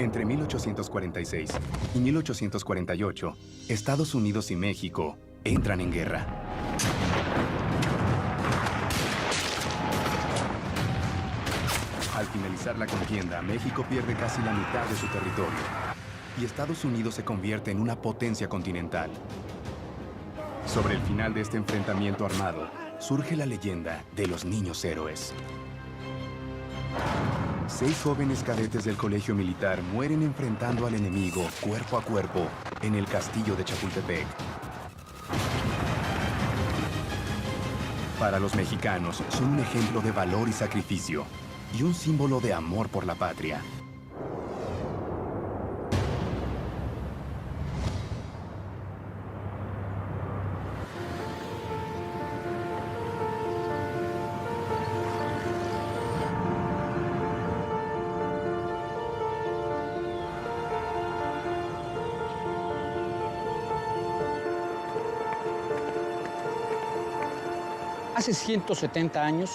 Entre 1846 y 1848, Estados Unidos y México entran en guerra. Al finalizar la contienda, México pierde casi la mitad de su territorio y Estados Unidos se convierte en una potencia continental. Sobre el final de este enfrentamiento armado, surge la leyenda de los niños héroes. 6 jóvenes cadetes del colegio militar mueren enfrentando al enemigo cuerpo a cuerpo en el castillo de Chapultepec. Para los mexicanos, son un ejemplo de valor y sacrificio y un símbolo de amor por la patria. Hace 170 años,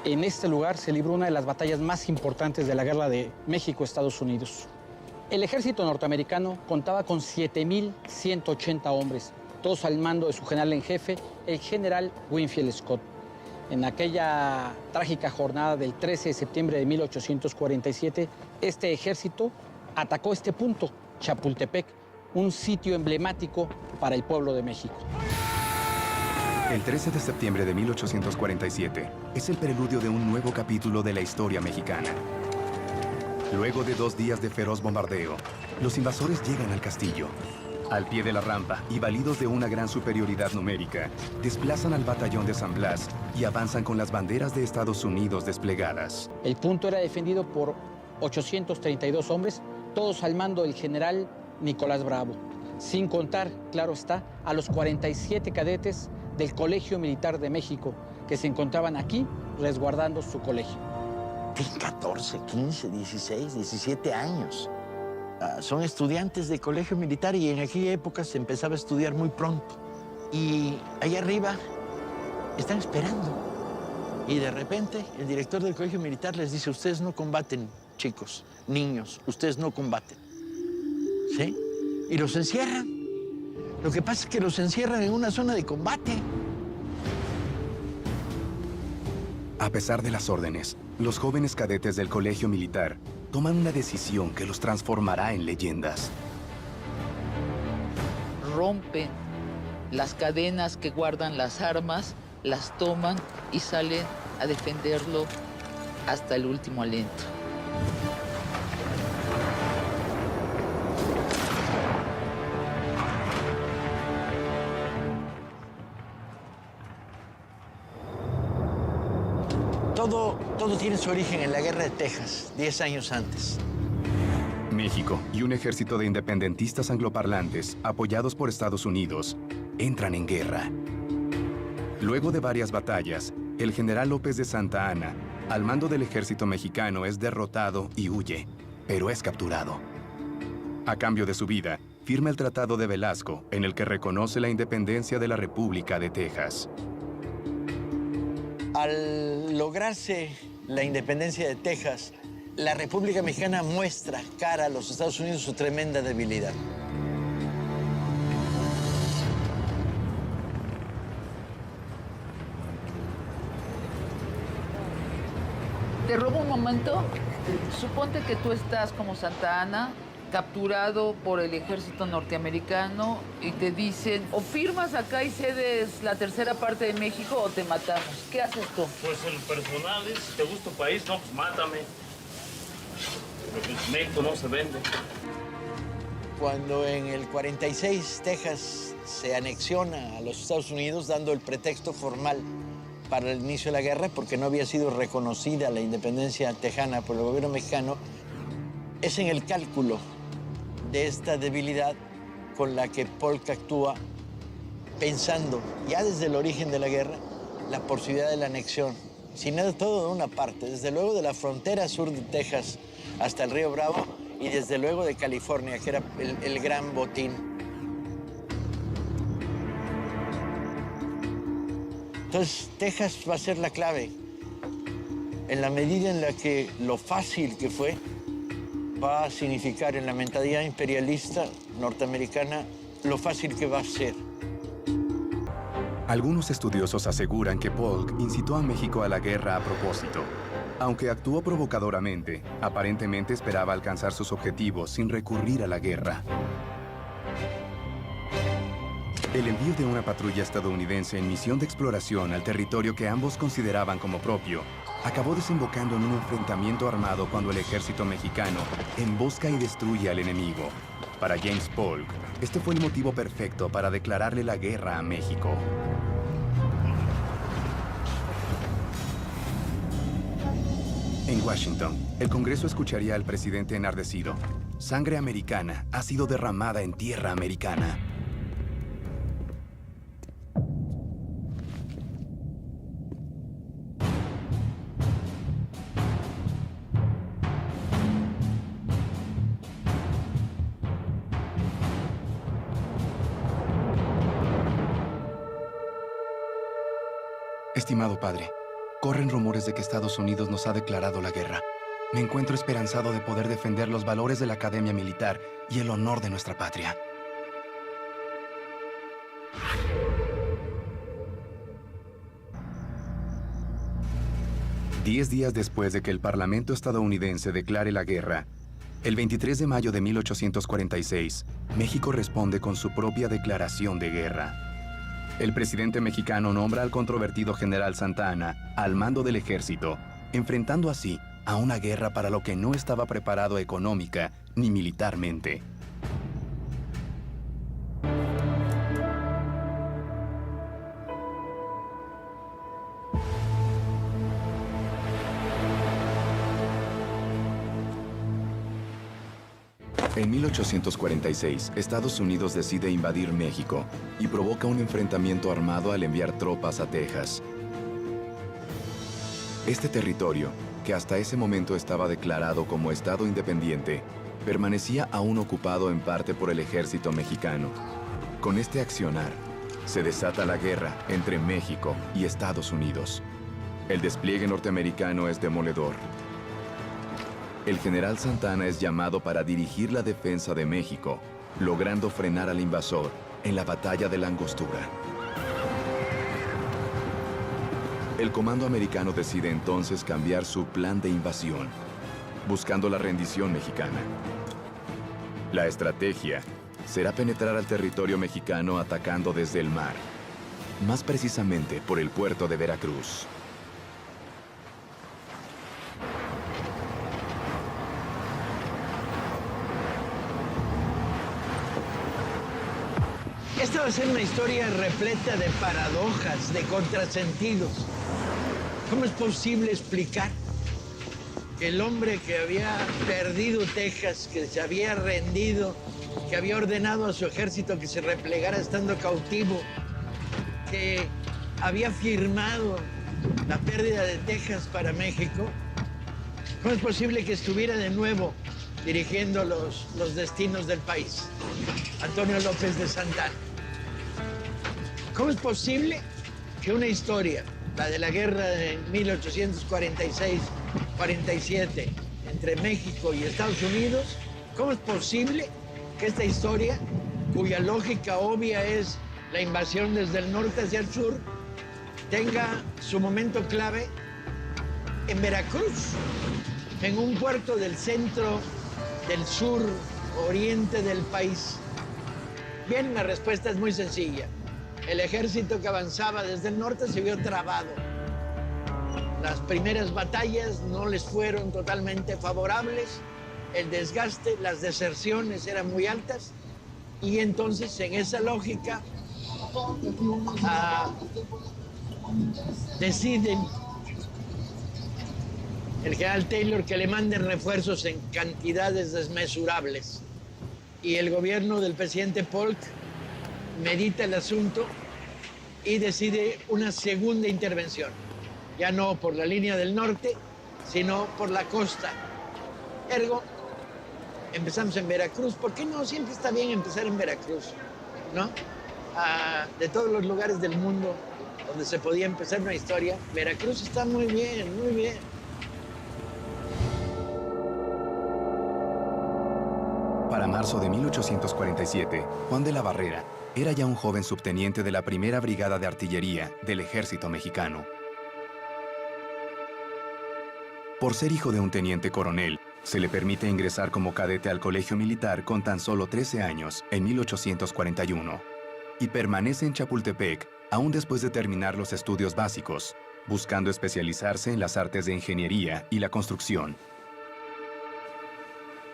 en este lugar se libró una de las batallas más importantes de la guerra de México-Estados Unidos. El ejército norteamericano contaba con 7,180 hombres, todos al mando de su general en jefe, el general Winfield Scott. En aquella trágica jornada del 13 de septiembre de 1847, este ejército atacó este punto, Chapultepec, un sitio emblemático para el pueblo de México. El 13 de septiembre de 1847 es el preludio de un nuevo capítulo de la historia mexicana. Luego de 2 días de feroz bombardeo, los invasores llegan al castillo. Al pie de la rampa y validos de una gran superioridad numérica, desplazan al batallón de San Blas y avanzan con las banderas de Estados Unidos desplegadas. El punto era defendido por 832 hombres, todos al mando del general Nicolás Bravo, sin contar, claro está, a los 47 cadetes del Colegio Militar de México, que se encontraban aquí resguardando su colegio. Tienen 14, 15, 16, 17 años. Son estudiantes de colegio militar y en aquella época se empezaba a estudiar muy pronto. Y allá arriba están esperando. Y de repente el director del colegio militar les dice: ustedes no combaten, chicos, niños, ustedes no combaten. ¿Sí? Y los encierran. Lo que pasa es que los encierran en una zona de combate. A pesar de las órdenes, los jóvenes cadetes del colegio militar toman una decisión que los transformará en leyendas. Rompen las cadenas que guardan las armas, las toman y salen a defenderlo hasta el último aliento. Todo tiene su origen en la Guerra de Texas, 10 años antes. México y un ejército de independentistas angloparlantes, apoyados por Estados Unidos, entran en guerra. Luego de varias batallas, el general López de Santa Anna, al mando del ejército mexicano, es derrotado y huye, pero es capturado. A cambio de su vida, firma el Tratado de Velasco, en el que reconoce la independencia de la República de Texas. Al lograrse la independencia de Texas, la República Mexicana muestra cara a los Estados Unidos su tremenda debilidad. Te robo un momento. Suponte que tú estás como Santa Anna, capturado por el ejército norteamericano y te dicen: o firmas acá y cedes la tercera parte de México o te matamos. ¿Qué haces tú? Pues el personal es: si te gusta tu país, no, pues mátame. Porque México no se vende. Cuando en el 46 Texas se anexiona a los Estados Unidos, dando el pretexto formal para el inicio de la guerra, porque no había sido reconocida la independencia tejana por el gobierno mexicano, es en el cálculo de esta debilidad con la que Polk actúa, pensando ya desde el origen de la guerra la posibilidad de la anexión, sin nada, todo de una parte, desde luego de la frontera sur de Texas hasta el río Bravo y desde luego de California, que era el gran botín. Entonces, Texas va a ser la clave, en la medida en la que lo fácil que fue va a significar en la mentalidad imperialista norteamericana lo fácil que va a ser. Algunos estudiosos aseguran que Polk incitó a México a la guerra a propósito. Aunque actuó provocadoramente, aparentemente esperaba alcanzar sus objetivos sin recurrir a la guerra. El envío de una patrulla estadounidense en misión de exploración al territorio que ambos consideraban como propio acabó desembocando en un enfrentamiento armado cuando el ejército mexicano embosca y destruye al enemigo. Para James Polk, este fue el motivo perfecto para declararle la guerra a México. En Washington, el Congreso escucharía al presidente enardecido. Sangre americana ha sido derramada en tierra americana. Estimado padre, corren rumores de que Estados Unidos nos ha declarado la guerra. Me encuentro esperanzado de poder defender los valores de la Academia Militar y el honor de nuestra patria. Diez días después de que el Parlamento estadounidense declare la guerra, el 23 de mayo de 1846, México responde con su propia declaración de guerra. El presidente mexicano nombra al controvertido general Santa Anna al mando del ejército, enfrentando así a una guerra para lo que no estaba preparado económica ni militarmente. En 1846, Estados Unidos decide invadir México y provoca un enfrentamiento armado al enviar tropas a Texas. Este territorio, que hasta ese momento estaba declarado como Estado independiente, permanecía aún ocupado en parte por el ejército mexicano. Con este accionar, se desata la guerra entre México y Estados Unidos. El despliegue norteamericano es demoledor. El general Santa Anna es llamado para dirigir la defensa de México, logrando frenar al invasor en la batalla de la Angostura. El comando americano decide entonces cambiar su plan de invasión, buscando la rendición mexicana. La estrategia será penetrar al territorio mexicano atacando desde el mar, más precisamente por el puerto de Veracruz. Esta va a ser una historia repleta de paradojas, de contrasentidos. ¿Cómo es posible explicar que el hombre que había perdido Texas, que se había rendido, que había ordenado a su ejército que se replegara estando cautivo, que había firmado la pérdida de Texas para México, cómo es posible que estuviera de nuevo dirigiendo los destinos del país? Antonio López de Santana. ¿Cómo es posible que una historia, la de la guerra de 1846-47 entre México y Estados Unidos, cómo es posible que esta historia, cuya lógica obvia es la invasión desde el norte hacia el sur, tenga su momento clave en Veracruz, en un puerto del centro, del sur, oriente del país? Bien, la respuesta es muy sencilla. El ejército que avanzaba desde el norte se vio trabado. Las primeras batallas no les fueron totalmente favorables. El desgaste, las deserciones eran muy altas. Y entonces, en esa lógica, deciden el general Taylor que le manden refuerzos en cantidades desmesurables. Y el gobierno del presidente Polk medita el asunto y decide una segunda intervención. Ya no por la línea del norte, sino por la costa. Ergo, empezamos en Veracruz. ¿Por qué no? Siempre está bien empezar en Veracruz, ¿no? De todos los lugares del mundo donde se podía empezar una historia, Veracruz está muy bien, muy bien. Para marzo de 1847, Juan de la Barrera era ya un joven subteniente de la primera brigada de artillería del ejército mexicano. Por ser hijo de un teniente coronel, se le permite ingresar como cadete al colegio militar con tan solo 13 años en 1841 y permanece en Chapultepec aún después de terminar los estudios básicos, buscando especializarse en las artes de ingeniería y la construcción.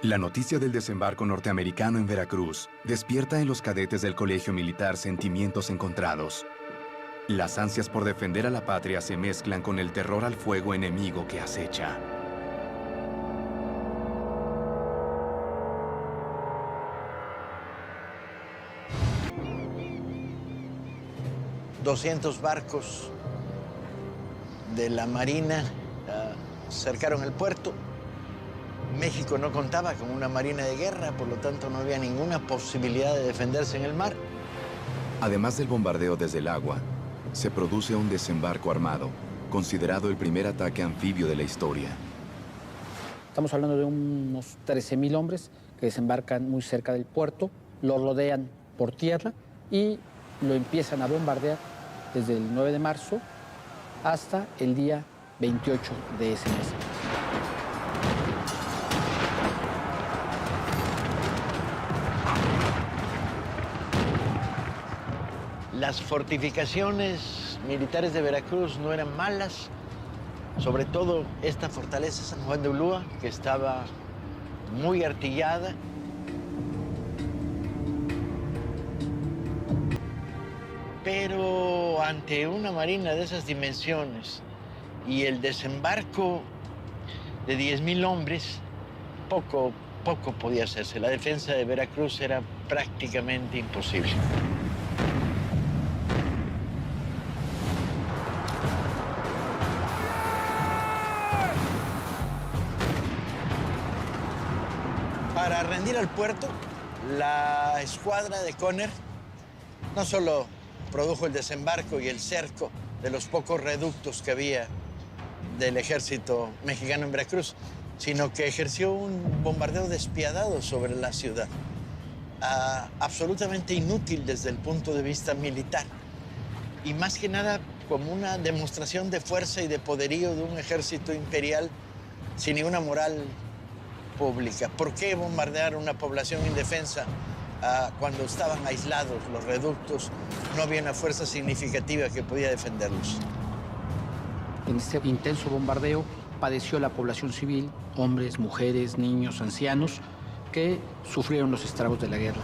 La noticia del desembarco norteamericano en Veracruz despierta en los cadetes del colegio militar sentimientos encontrados. Las ansias por defender a la patria se mezclan con el terror al fuego enemigo que acecha. ...200 barcos de la Marina cercaron el puerto. México no contaba con una marina de guerra, por lo tanto no había ninguna posibilidad de defenderse en el mar. Además del bombardeo desde el agua, se produce un desembarco armado, considerado el primer ataque anfibio de la historia. Estamos hablando de unos 13,000 hombres que desembarcan muy cerca del puerto, lo rodean por tierra y lo empiezan a bombardear desde el 9 de marzo hasta el día 28 de ese mes. Las fortificaciones militares de Veracruz no eran malas, sobre todo esta fortaleza San Juan de Ulúa, que estaba muy artillada. Pero ante una marina de esas dimensiones y el desembarco de 10,000 hombres, poco podía hacerse. La defensa de Veracruz era prácticamente imposible. Para rendir al puerto, la escuadra de Conner no solo produjo el desembarco y el cerco de los pocos reductos que había del ejército mexicano en Veracruz, sino que ejerció un bombardeo despiadado sobre la ciudad, absolutamente inútil desde el punto de vista militar, y más que nada como una demostración de fuerza y de poderío de un ejército imperial sin ninguna moral pública. ¿Por qué bombardear una población indefensa cuando estaban aislados los reductos? No había una fuerza significativa que podía defenderlos. En este intenso bombardeo padeció la población civil, hombres, mujeres, niños, ancianos, que sufrieron los estragos de la guerra.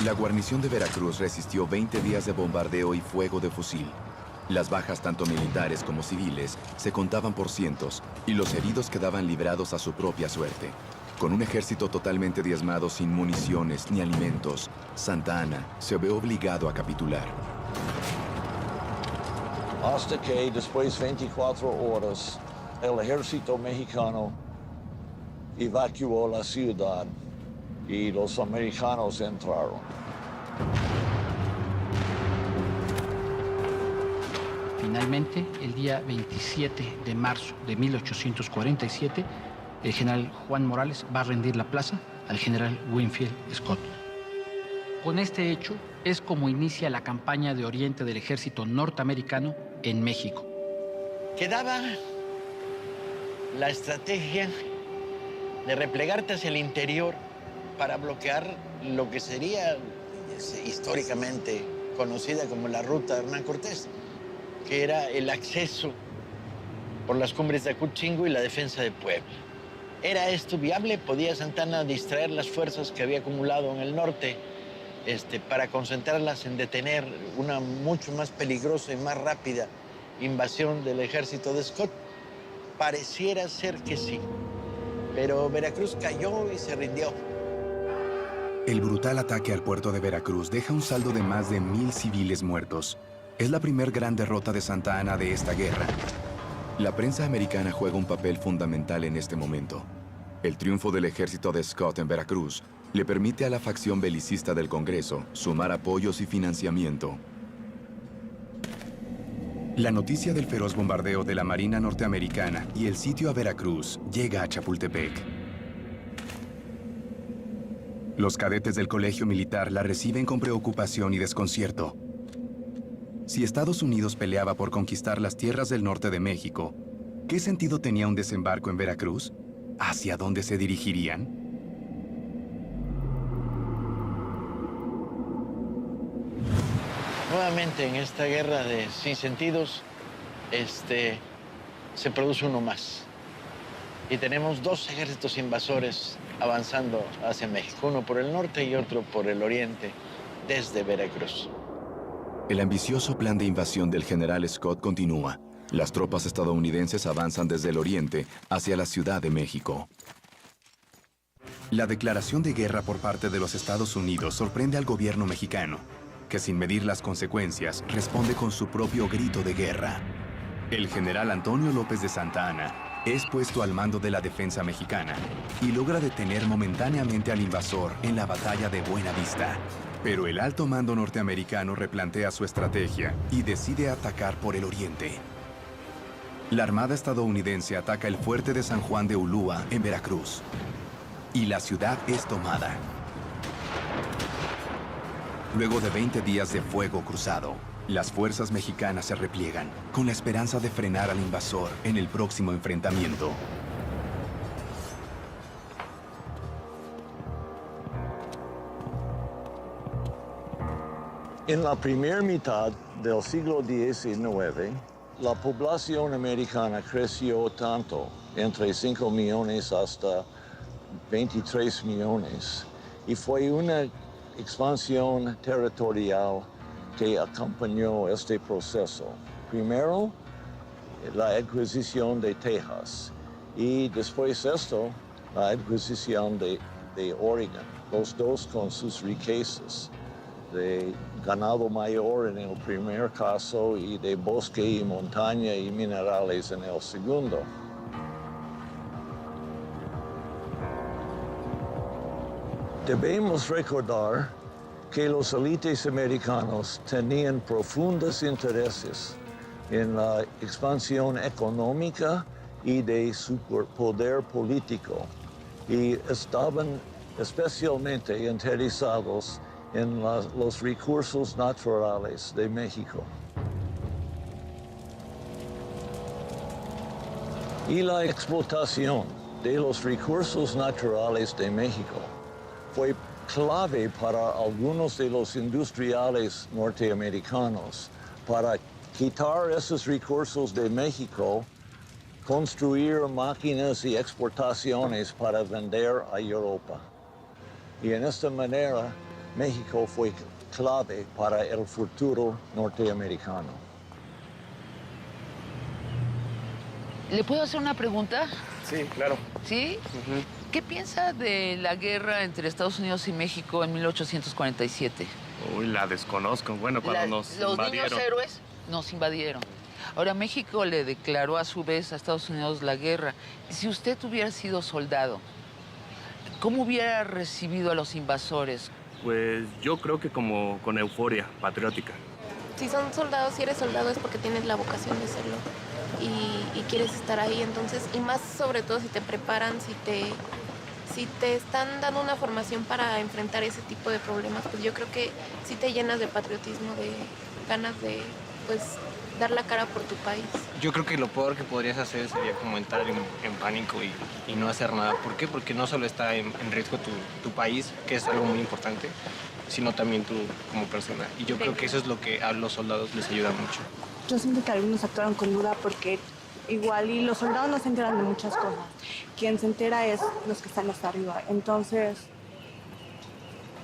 La guarnición de Veracruz resistió 20 días de bombardeo y fuego de fusil. Las bajas, tanto militares como civiles, se contaban por cientos y los heridos quedaban librados a su propia suerte. Con un ejército totalmente diezmado sin municiones ni alimentos, Santa Anna se ve obligado a capitular. Hasta que después de 24 horas, el ejército mexicano evacuó la ciudad y los americanos entraron. Finalmente, el día 27 de marzo de 1847, el general Juan Morales va a rendir la plaza al general Winfield Scott. Con este hecho es como inicia la campaña de Oriente del ejército norteamericano en México. Quedaba la estrategia de replegarte hacia el interior para bloquear lo que sería históricamente conocida como la ruta de Hernán Cortés, que era el acceso por las cumbres de Acutzingo y la defensa de Puebla. ¿Era esto viable? ¿Podía Santa Anna distraer las fuerzas que había acumulado en el norte para concentrarlas en detener una mucho más peligrosa y más rápida invasión del ejército de Scott? Pareciera ser que sí, pero Veracruz cayó y se rindió. El brutal ataque al puerto de Veracruz deja un saldo de más de 1,000 civiles muertos. Es la primer gran derrota de Santa Anna de esta guerra. La prensa americana juega un papel fundamental en este momento. El triunfo del ejército de Scott en Veracruz le permite a la facción belicista del Congreso sumar apoyos y financiamiento. La noticia del feroz bombardeo de la Marina norteamericana y el sitio a Veracruz llega a Chapultepec. Los cadetes del colegio militar la reciben con preocupación y desconcierto. Si Estados Unidos peleaba por conquistar las tierras del norte de México, ¿qué sentido tenía un desembarco en Veracruz? ¿Hacia dónde se dirigirían? Nuevamente en esta guerra de sinsentidos, se produce uno más. Y tenemos dos ejércitos invasores avanzando hacia México, uno por el norte y otro por el oriente, desde Veracruz. El ambicioso plan de invasión del general Scott continúa. Las tropas estadounidenses avanzan desde el oriente hacia la Ciudad de México. La declaración de guerra por parte de los Estados Unidos sorprende al gobierno mexicano, que sin medir las consecuencias responde con su propio grito de guerra. El general Antonio López de Santa Anna es puesto al mando de la defensa mexicana y logra detener momentáneamente al invasor en la batalla de Buena Vista. Pero el alto mando norteamericano replantea su estrategia y decide atacar por el oriente. La Armada estadounidense ataca el fuerte de San Juan de Ulúa en Veracruz y la ciudad es tomada. Luego de 20 días de fuego cruzado, las fuerzas mexicanas se repliegan con la esperanza de frenar al invasor en el próximo enfrentamiento. En la primera mitad del siglo XIX, la población americana creció tanto, entre 5 millones hasta 23 millones, y fue una expansión territorial que acompañó este proceso. Primero, la adquisición de Texas, y después esto, la adquisición de Oregon, los dos con sus riquezas de ganado mayor en el primer caso y de bosque y montaña y minerales en el segundo. Debemos recordar que los élites americanos tenían profundos intereses en la expansión económica y de su poder político y estaban especialmente interesados en los recursos naturales de México. Y la explotación de los recursos naturales de México fue clave para algunos de los industriales norteamericanos para quitar esos recursos de México, construir máquinas y exportaciones para vender a Europa. Y en esta manera, México fue clave para el futuro norteamericano. ¿Le puedo hacer una pregunta? Sí, claro. ¿Sí? ¿Qué piensa de la guerra entre Estados Unidos y México en 1847? Uy, la desconozco. Bueno, cuando nos los invadieron. niños héroes nos invadieron. Ahora, México le declaró a su vez a Estados Unidos la guerra. Si usted hubiera sido soldado, ¿cómo hubiera recibido a los invasores? Pues yo creo que como con euforia patriótica. Si son soldados, si eres soldado es porque tienes la vocación de serlo y quieres estar ahí, entonces, y más sobre todo si te preparan, si te están dando una formación para enfrentar ese tipo de problemas, pues yo creo que sí te llenas de patriotismo, de ganas de, pues, dar la cara por tu país. Yo creo que lo peor que podrías hacer sería como entrar en pánico y no hacer nada. ¿Por qué? Porque no solo está en riesgo tu país, que es algo muy importante, sino también tú como persona. Y yo creo que eso es lo que a los soldados les ayuda mucho. Yo siento que algunos actuaron con duda porque igual y los soldados no se enteran de muchas cosas. Quien se entera es los que están hasta arriba. Entonces,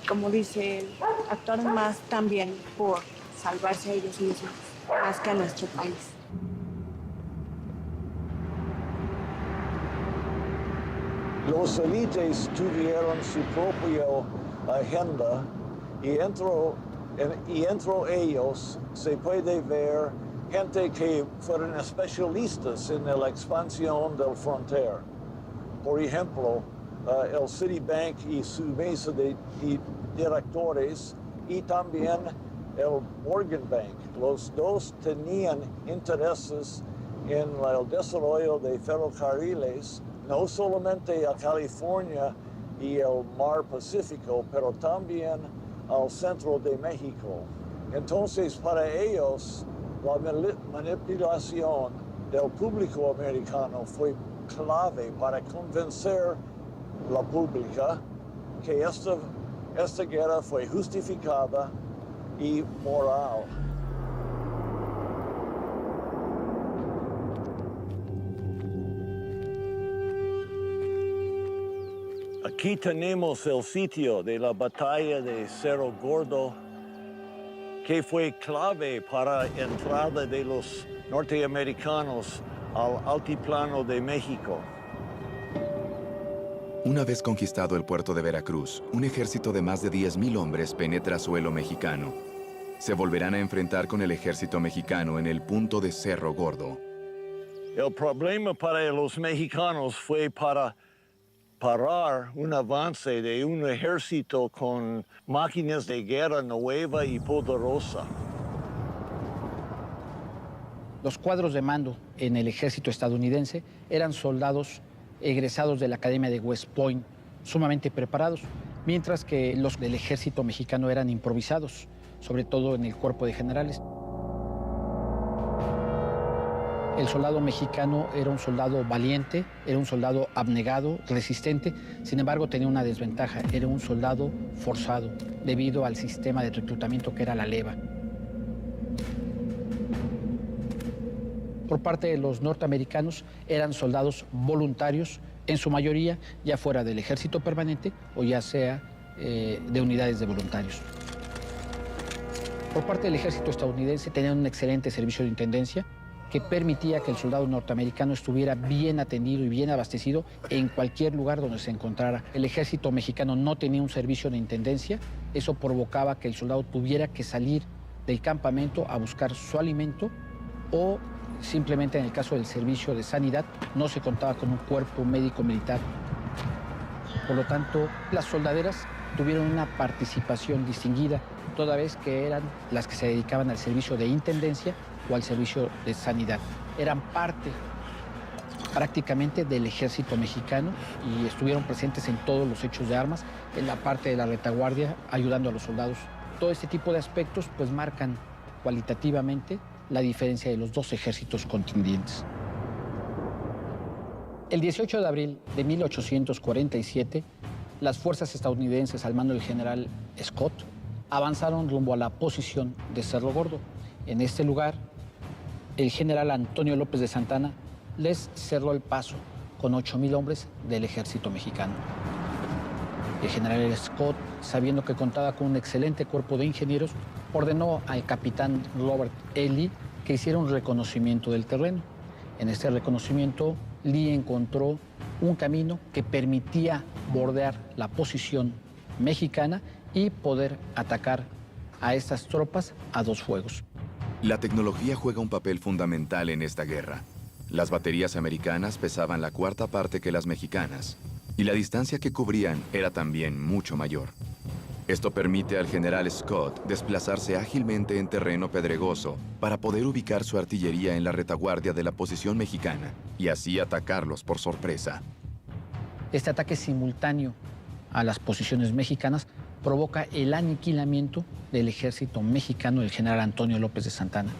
como dice, actuaron más también por salvarse a ellos mismos, más que a nuestro país. Los élites tuvieron su propia agenda y entre ellos se puede ver gente que fueron especialistas en la expansión del frontera. Por ejemplo, el Citibank y su mesa de directores y también el Morgan Bank. Los dos tenían intereses en el desarrollo de ferrocarriles, no solamente a California y el mar Pacífico, pero también al centro de México. Entonces, para ellos, la manipulación del público americano fue clave para convencer la pública que esta guerra fue justificada y moral. Aquí tenemos el sitio de la batalla de Cerro Gordo, que fue clave para la entrada de los norteamericanos al altiplano de México. Una vez conquistado el puerto de Veracruz, un ejército de más de 10,000 hombres penetra suelo mexicano. Se volverán a enfrentar con el ejército mexicano en el punto de Cerro Gordo. El problema para los mexicanos fue para parar un avance de un ejército con máquinas de guerra nueva y poderosa. Los cuadros de mando en el ejército estadounidense eran soldados egresados de la Academia de West Point, sumamente preparados, mientras que los del ejército mexicano eran improvisados, sobre todo en el cuerpo de generales. El soldado mexicano era un soldado valiente, era un soldado abnegado, resistente, sin embargo tenía una desventaja, era un soldado forzado debido al sistema de reclutamiento que era la leva. Por parte de los norteamericanos eran soldados voluntarios, en su mayoría ya fuera del ejército permanente o ya sea de unidades de voluntarios. Por parte del ejército estadounidense tenían un excelente servicio de intendencia que permitía que el soldado norteamericano estuviera bien atendido y bien abastecido en cualquier lugar donde se encontrara. El ejército mexicano no tenía un servicio de intendencia, eso provocaba que el soldado tuviera que salir del campamento a buscar su alimento o simplemente en el caso del servicio de sanidad no se contaba con un cuerpo médico militar. Por lo tanto, las soldaderas tuvieron una participación distinguida, toda vez que eran las que se dedicaban al servicio de intendencia o al servicio de sanidad. Eran parte prácticamente del ejército mexicano y estuvieron presentes en todos los hechos de armas, en la parte de la retaguardia, ayudando a los soldados. Todo este tipo de aspectos pues marcan cualitativamente la diferencia de los dos ejércitos contendientes. El 18 de abril de 1847, las fuerzas estadounidenses al mando del general Scott avanzaron rumbo a la posición de Cerro Gordo. En este lugar, el general Antonio López de Santana les cerró el paso con 8,000 hombres del ejército mexicano. El general Scott, sabiendo que contaba con un excelente cuerpo de ingenieros, ordenó al capitán Robert E. Lee que hiciera un reconocimiento del terreno. En este reconocimiento, Lee encontró un camino que permitía bordear la posición mexicana y poder atacar a estas tropas a dos fuegos. La tecnología juega un papel fundamental en esta guerra. Las baterías americanas pesaban la cuarta parte que las mexicanas, y la distancia que cubrían era también mucho mayor. Esto permite al general Scott desplazarse ágilmente en terreno pedregoso para poder ubicar su artillería en la retaguardia de la posición mexicana y así atacarlos por sorpresa. Este ataque simultáneo a las posiciones mexicanas provoca el aniquilamiento del ejército mexicano del general Antonio López de Santana.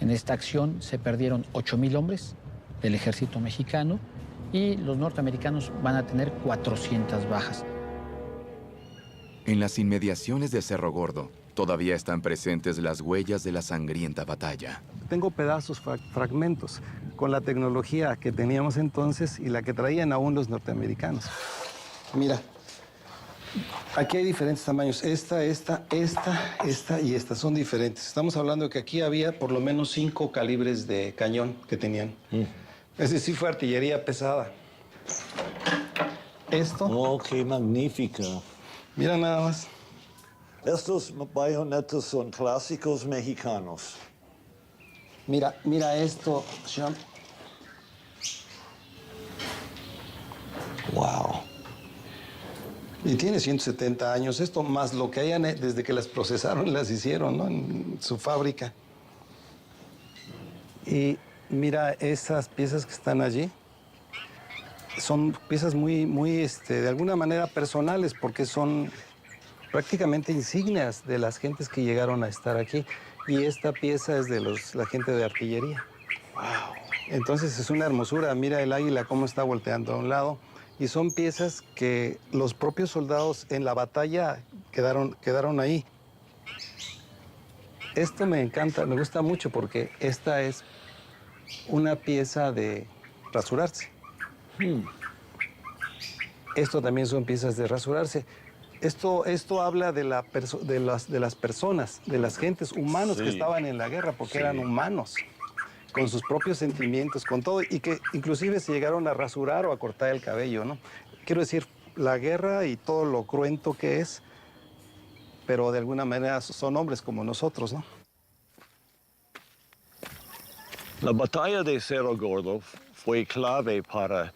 En esta acción se perdieron 8,000 hombres del ejército mexicano y los norteamericanos van a tener 400 bajas. En las inmediaciones de Cerro Gordo, todavía están presentes las huellas de la sangrienta batalla. Tengo pedazos, fragmentos, con la tecnología que teníamos entonces y la que traían aún los norteamericanos. Mira, aquí hay diferentes tamaños. Esta y esta son diferentes. Estamos hablando que aquí había por lo menos 5 calibres de cañón que tenían. Es decir, fue artillería pesada. Esto... Oh, qué magnífica. Mira nada más. Estos bayonetas son clásicos mexicanos. Mira esto, Sean. Wow. Y tiene 170 años esto, más lo que hayan, desde que las procesaron, las hicieron, ¿no? En su fábrica. Y mira, esas piezas que están allí son piezas muy, de alguna manera personales, porque son prácticamente insignias de las gentes que llegaron a estar aquí. Y esta pieza es de la gente de artillería. ¡Wow! Entonces es una hermosura. Mira el águila cómo está volteando a un lado. Y son piezas que los propios soldados en la batalla quedaron ahí. Esto me encanta, me gusta mucho porque esta es una pieza de rasurarse. Esto también son piezas de rasurarse. Esto habla de las personas, de las gentes humanos que estaban en la guerra, porque eran humanos, con sus propios sentimientos, con todo, y que inclusive se llegaron a rasurar o a cortar el cabello, ¿no? Quiero decir, la guerra y todo lo cruento que es, pero de alguna manera son hombres como nosotros, ¿no? La batalla de Cerro Gordo fue clave para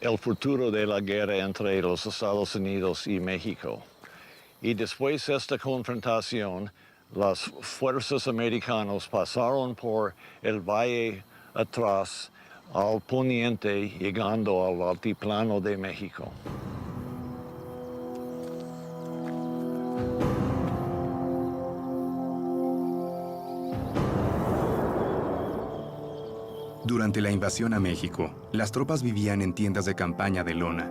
el futuro de la guerra entre los Estados Unidos y México. Y después de esta confrontación, las fuerzas americanas pasaron por el valle atrás al poniente, llegando al altiplano de México. Durante la invasión a México, las tropas vivían en tiendas de campaña de lona.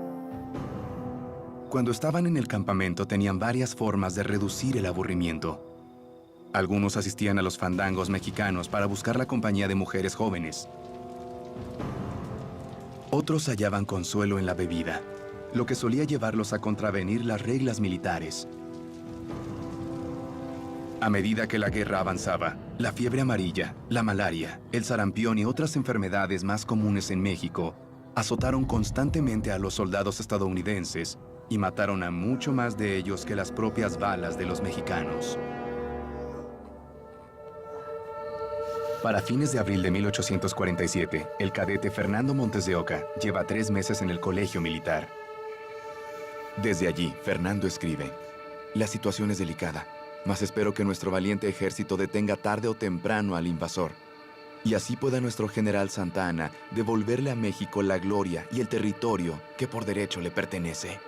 Cuando estaban en el campamento tenían varias formas de reducir el aburrimiento. Algunos asistían a los fandangos mexicanos para buscar la compañía de mujeres jóvenes. Otros hallaban consuelo en la bebida, lo que solía llevarlos a contravenir las reglas militares. A medida que la guerra avanzaba, la fiebre amarilla, la malaria, el sarampión y otras enfermedades más comunes en México azotaron constantemente a los soldados estadounidenses y mataron a mucho más de ellos que las propias balas de los mexicanos. Para fines de abril de 1847, el cadete Fernando Montes de Oca lleva 3 meses en el colegio militar. Desde allí, Fernando escribe: "La situación es delicada, mas espero que nuestro valiente ejército detenga tarde o temprano al invasor, y así pueda nuestro general Santa Anna devolverle a México la gloria y el territorio que por derecho le pertenece".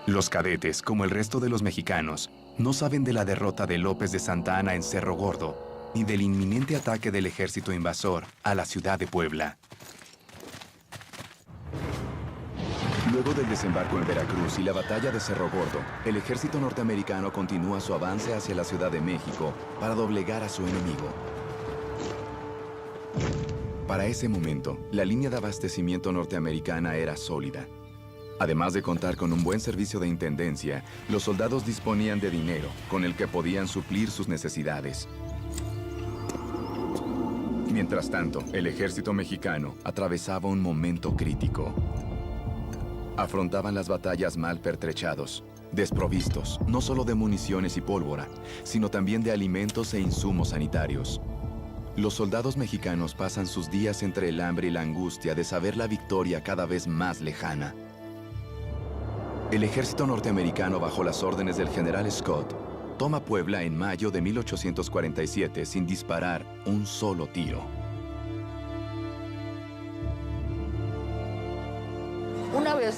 Los cadetes, como el resto de los mexicanos, no saben de la derrota de López de Santa Anna en Cerro Gordo, ni del inminente ataque del ejército invasor a la ciudad de Puebla. Luego del desembarco en Veracruz y la batalla de Cerro Gordo, el ejército norteamericano continúa su avance hacia la Ciudad de México para doblegar a su enemigo. Para ese momento, la línea de abastecimiento norteamericana era sólida. Además de contar con un buen servicio de intendencia, los soldados disponían de dinero con el que podían suplir sus necesidades. Mientras tanto, el ejército mexicano atravesaba un momento crítico. Afrontaban las batallas mal pertrechados, desprovistos no solo de municiones y pólvora, sino también de alimentos e insumos sanitarios. Los soldados mexicanos pasan sus días entre el hambre y la angustia de saber la victoria cada vez más lejana. El ejército norteamericano, bajo las órdenes del general Scott, toma Puebla en mayo de 1847 sin disparar un solo tiro. Una vez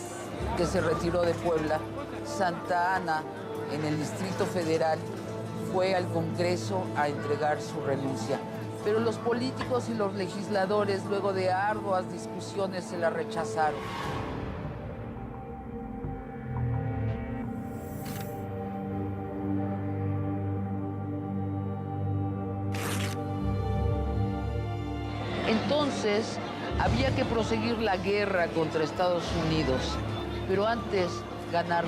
que se retiró de Puebla, Santa Anna, en el Distrito Federal, fue al Congreso a entregar su renuncia. Pero los políticos y los legisladores, luego de arduas discusiones, se la rechazaron. Entonces, había que proseguir la guerra contra Estados Unidos, pero antes ganar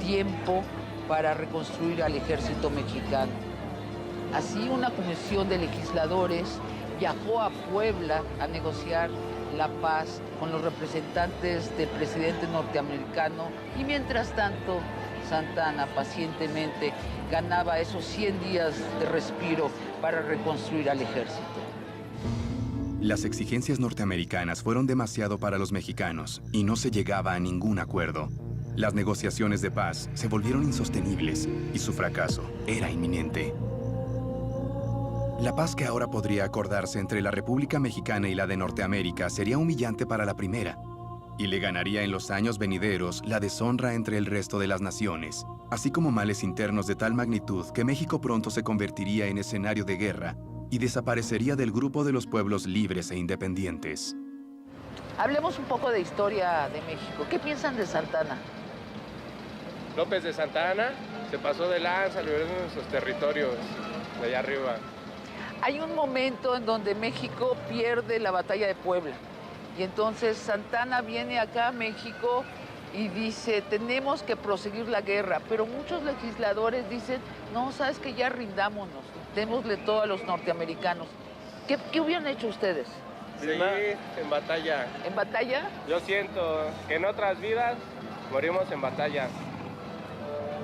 tiempo para reconstruir al ejército mexicano. Así, una comisión de legisladores viajó a Puebla a negociar la paz con los representantes del presidente norteamericano y mientras tanto Santa Anna pacientemente ganaba esos 100 días de respiro para reconstruir al ejército. Las exigencias norteamericanas fueron demasiado para los mexicanos y no se llegaba a ningún acuerdo. Las negociaciones de paz se volvieron insostenibles y su fracaso era inminente. La paz que ahora podría acordarse entre la República Mexicana y la de Norteamérica sería humillante para la primera y le ganaría en los años venideros la deshonra entre el resto de las naciones, así como males internos de tal magnitud que México pronto se convertiría en escenario de guerra y desaparecería del grupo de los pueblos libres e independientes. Hablemos un poco de historia de México. ¿Qué piensan de Santa Anna? López de Santa Anna se pasó de lanza, liberando nuestros territorios de allá arriba. Hay un momento en donde México pierde la batalla de Puebla. Y entonces Santa Anna viene acá a México y dice, tenemos que proseguir la guerra. Pero muchos legisladores dicen, no, sabes que ya rindámonos, démosle todo a los norteamericanos. ¿Qué hubieran hecho ustedes? Sí, en batalla. ¿En batalla? Yo siento que en otras vidas morimos en batalla.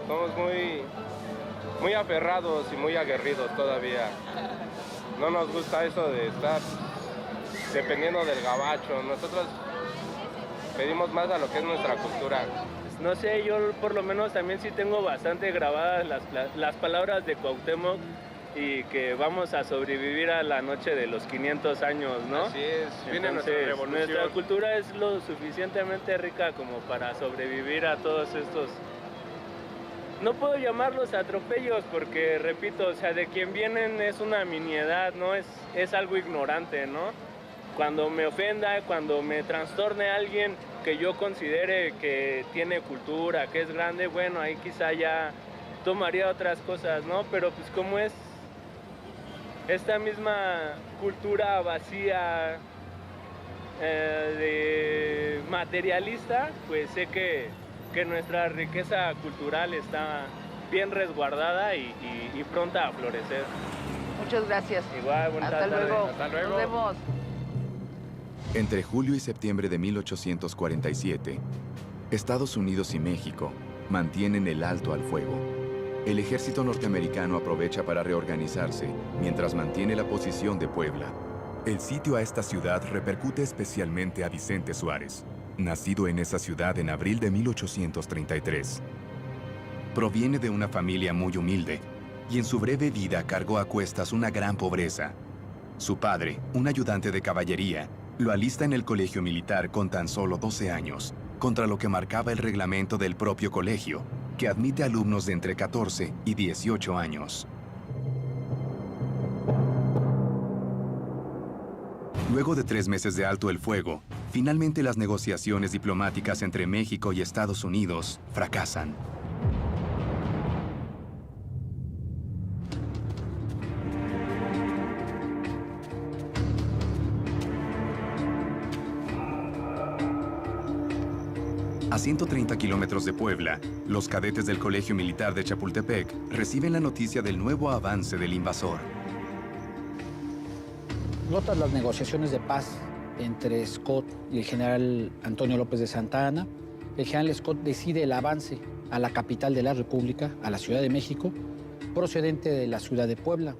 Somos muy aferrados y muy aguerridos todavía. No nos gusta eso de estar dependiendo del gabacho. Nosotros pedimos más a lo que es nuestra cultura. No sé, yo por lo menos también sí tengo bastante grabadas las palabras de Cuauhtémoc y que vamos a sobrevivir a la noche de los 500 años, ¿no? Así es, viene Entonces, nuestra revolución. nuestra cultura es lo suficientemente rica como para sobrevivir a todos estos... No puedo llamarlos atropellos porque, repito, o sea, de quien vienen es una miniedad, ¿no? Es algo ignorante, ¿no? Cuando me ofenda, cuando me trastorne alguien que yo considere que tiene cultura, que es grande, bueno, ahí quizá ya tomaría otras cosas, ¿no? Pero pues como es esta misma cultura vacía, de materialista, pues sé que nuestra riqueza cultural está bien resguardada y pronta a florecer. Muchas gracias. Igual, buenas tardes. Hasta luego. Nos vemos. Entre julio y septiembre de 1847, Estados Unidos y México mantienen el alto al fuego. El ejército norteamericano aprovecha para reorganizarse mientras mantiene la posición de Puebla. El sitio a esta ciudad repercute especialmente a Vicente Suárez, nacido en esa ciudad en abril de 1833. Proviene de una familia muy humilde y en su breve vida cargó a cuestas una gran pobreza. Su padre, un ayudante de caballería, lo alista en el colegio militar con tan solo 12 años, contra lo que marcaba el reglamento del propio colegio, que admite alumnos de entre 14 y 18 años. Luego de 3 meses de alto el fuego, finalmente las negociaciones diplomáticas entre México y Estados Unidos fracasan. A 130 kilómetros de Puebla, los cadetes del Colegio Militar de Chapultepec reciben la noticia del nuevo avance del invasor. Notas las negociaciones de paz entre Scott y el general Antonio López de Santa Anna. El general Scott decide el avance a la capital de la República, a la Ciudad de México, procedente de la ciudad de Puebla.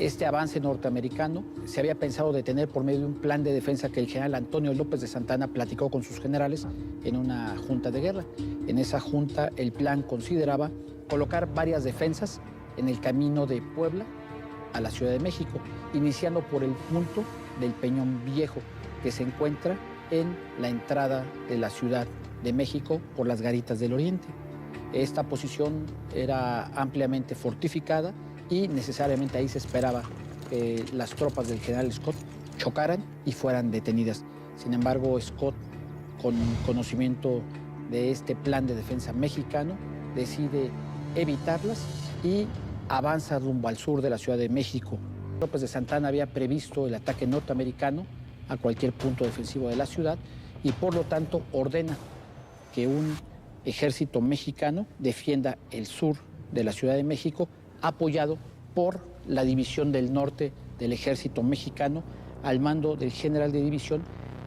Este avance norteamericano se había pensado detener por medio de un plan de defensa que el general Antonio López de Santa Anna platicó con sus generales en una junta de guerra. En esa junta el plan consideraba colocar varias defensas en el camino de Puebla a la Ciudad de México, iniciando por el punto del Peñón Viejo, que se encuentra en la entrada de la Ciudad de México por las Garitas del Oriente. Esta posición era ampliamente fortificada y necesariamente ahí se esperaba que las tropas del general Scott chocaran y fueran detenidas. Sin embargo, Scott, con conocimiento de este plan de defensa mexicano, decide evitarlas y avanza rumbo al sur de la Ciudad de México. López de Santa Anna había previsto el ataque norteamericano a cualquier punto defensivo de la ciudad y por lo tanto ordena que un ejército mexicano defienda el sur de la Ciudad de México, apoyado por la División del Norte del Ejército Mexicano al mando del general de división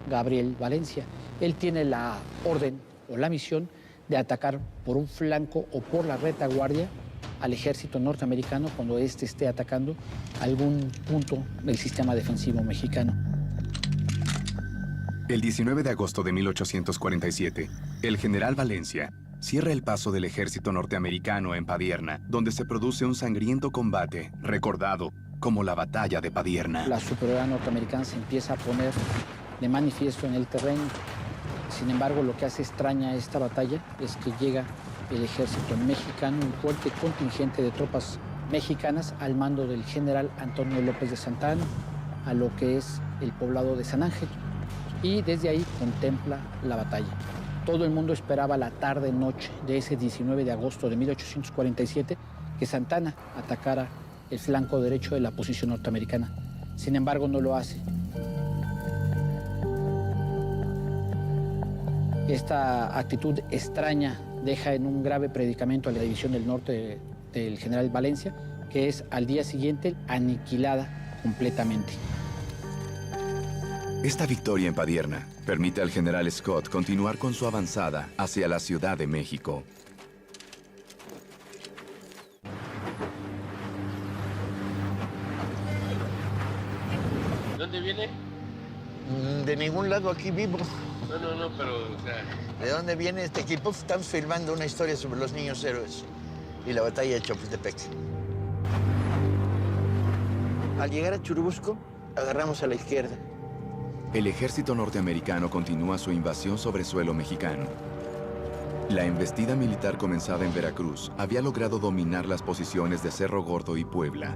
Gabriel Valencia. Él tiene la orden o la misión de atacar por un flanco o por la retaguardia al ejército norteamericano cuando éste esté atacando algún punto del sistema defensivo mexicano. El 19 de agosto de 1847, el general Valencia cierra el paso del ejército norteamericano en Padierna, donde se produce un sangriento combate recordado como la Batalla de Padierna. La superioridad norteamericana se empieza a poner de manifiesto en el terreno. Sin embargo, lo que hace extraña esta batalla es que llega el ejército mexicano, un fuerte contingente de tropas mexicanas al mando del general Antonio López de Santa Anna, a lo que es el poblado de San Ángel. Y desde ahí contempla la batalla. Todo el mundo esperaba la tarde-noche de ese 19 de agosto de 1847 que Santa Anna atacara el flanco derecho de la posición norteamericana. Sin embargo, no lo hace. Esta actitud extraña deja en un grave predicamento a la división del norte del general Valencia, que es al día siguiente aniquilada completamente. Esta victoria en Padierna permite al general Scott continuar con su avanzada hacia la Ciudad de México. ¿Dónde viene? De ningún lado, aquí vivo. No, pero, o sea... ¿De dónde viene este equipo? Estamos filmando una historia sobre los niños héroes y la batalla de Chapultepec. Al llegar a Churubusco, agarramos a la izquierda. El ejército norteamericano continúa su invasión sobre suelo mexicano. La embestida militar comenzada en Veracruz había logrado dominar las posiciones de Cerro Gordo y Puebla.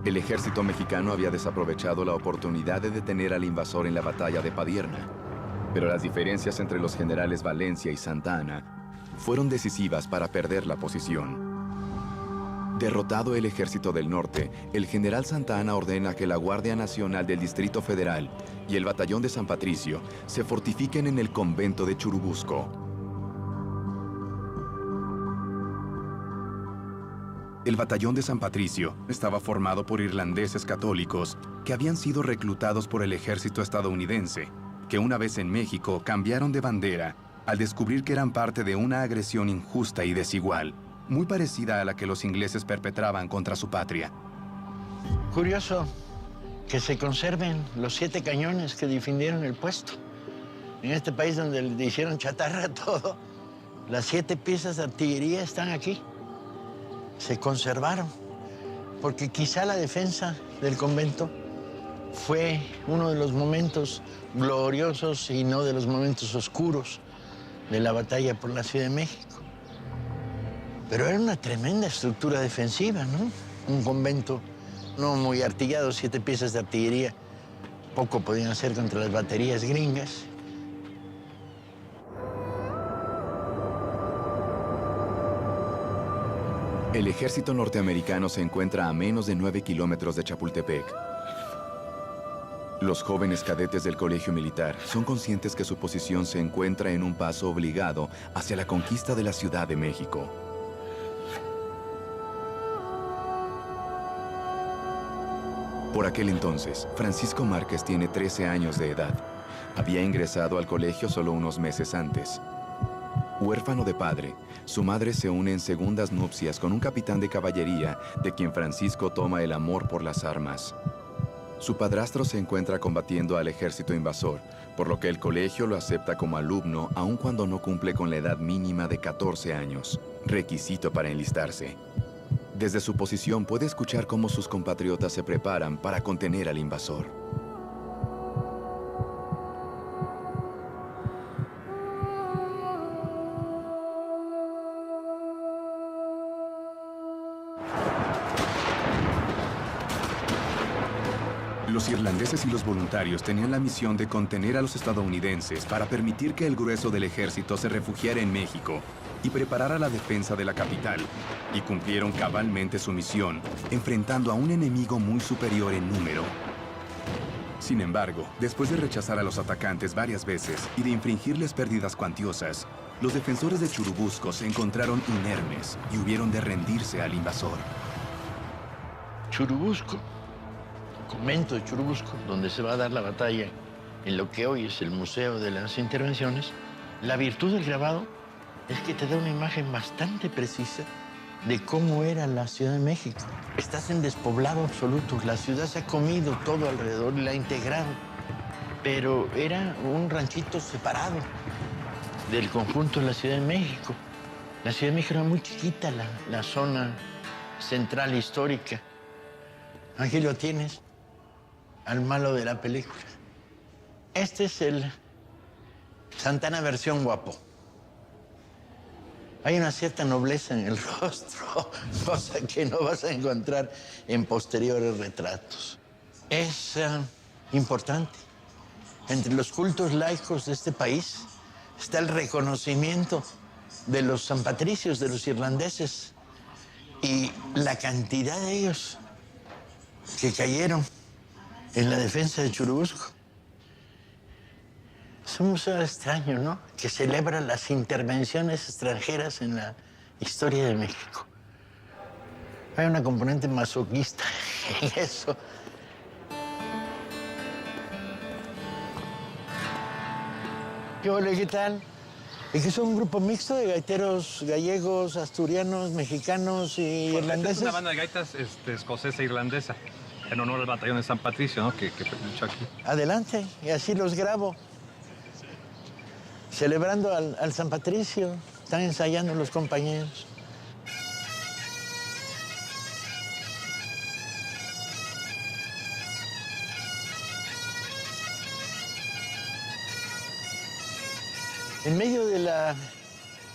El ejército mexicano había desaprovechado la oportunidad de detener al invasor en la batalla de Padierna, pero las diferencias entre los generales Valencia y Santa Anna fueron decisivas para perder la posición. Derrotado el ejército del norte, el general Santa Anna ordena que la Guardia Nacional del Distrito Federal y el Batallón de San Patricio se fortifiquen en el convento de Churubusco. El Batallón de San Patricio estaba formado por irlandeses católicos que habían sido reclutados por el ejército estadounidense, que una vez en México cambiaron de bandera al descubrir que eran parte de una agresión injusta y desigual, muy parecida a la que los ingleses perpetraban contra su patria. Curioso que se conserven los 7 cañones que defendieron el puesto. En este país donde le hicieron chatarra todo, las 7 piezas de artillería están aquí. Se conservaron, porque quizá la defensa del convento fue uno de los momentos gloriosos y no de los momentos oscuros de la batalla por la Ciudad de México. Pero era una tremenda estructura defensiva, ¿no? Un convento no muy artillado, 7 piezas de artillería. Poco podían hacer contra las baterías gringas. El ejército norteamericano se encuentra a menos de 9 kilómetros de Chapultepec. Los jóvenes cadetes del colegio militar son conscientes que su posición se encuentra en un paso obligado hacia la conquista de la Ciudad de México. Por aquel entonces, Francisco Márquez tiene 13 años de edad. Había ingresado al colegio solo unos meses antes. Huérfano de padre, su madre se une en segundas nupcias con un capitán de caballería de quien Francisco toma el amor por las armas. Su padrastro se encuentra combatiendo al ejército invasor, por lo que el colegio lo acepta como alumno aun cuando no cumple con la edad mínima de 14 años, requisito para enlistarse. Desde su posición puede escuchar cómo sus compatriotas se preparan para contener al invasor. Los irlandeses y los voluntarios tenían la misión de contener a los estadounidenses para permitir que el grueso del ejército se refugiara en México y preparara la defensa de la capital, y cumplieron cabalmente su misión, enfrentando a un enemigo muy superior en número. Sin embargo, después de rechazar a los atacantes varias veces y de infligirles pérdidas cuantiosas, los defensores de Churubusco se encontraron inermes y hubieron de rendirse al invasor. Churubusco, convento de Churubusco, donde se va a dar la batalla en lo que hoy es el Museo de las Intervenciones, La virtud del grabado es que te da una imagen bastante precisa de cómo era la Ciudad de México. Estás en despoblado absoluto. La ciudad se ha comido todo alrededor y la ha integrado. Pero era un ranchito separado del conjunto de la Ciudad de México. La Ciudad de México era muy chiquita, la zona central histórica. Aquí lo tienes, al malo de la película. Este es el Santa Anna versión guapo. Hay una cierta nobleza en el rostro, cosa que no vas a encontrar en posteriores retratos. Es importante. Entre los cultos laicos de este país está el reconocimiento de los San Patricios, de los irlandeses, y la cantidad de ellos que cayeron en la defensa de Churubusco. Es un museo extraño, ¿no? Que celebra las intervenciones extranjeras en la historia de México. Hay una componente masoquista en eso. ¿Qué tal? Es que son un grupo mixto de gaiteros gallegos, asturianos, mexicanos y irlandeses. Es una banda de gaitas escocesa e irlandesa, en honor al batallón de San Patricio, ¿no? que luchó aquí. Adelante, y así los grabo. Celebrando al San Patricio, están ensayando los compañeros. En medio de la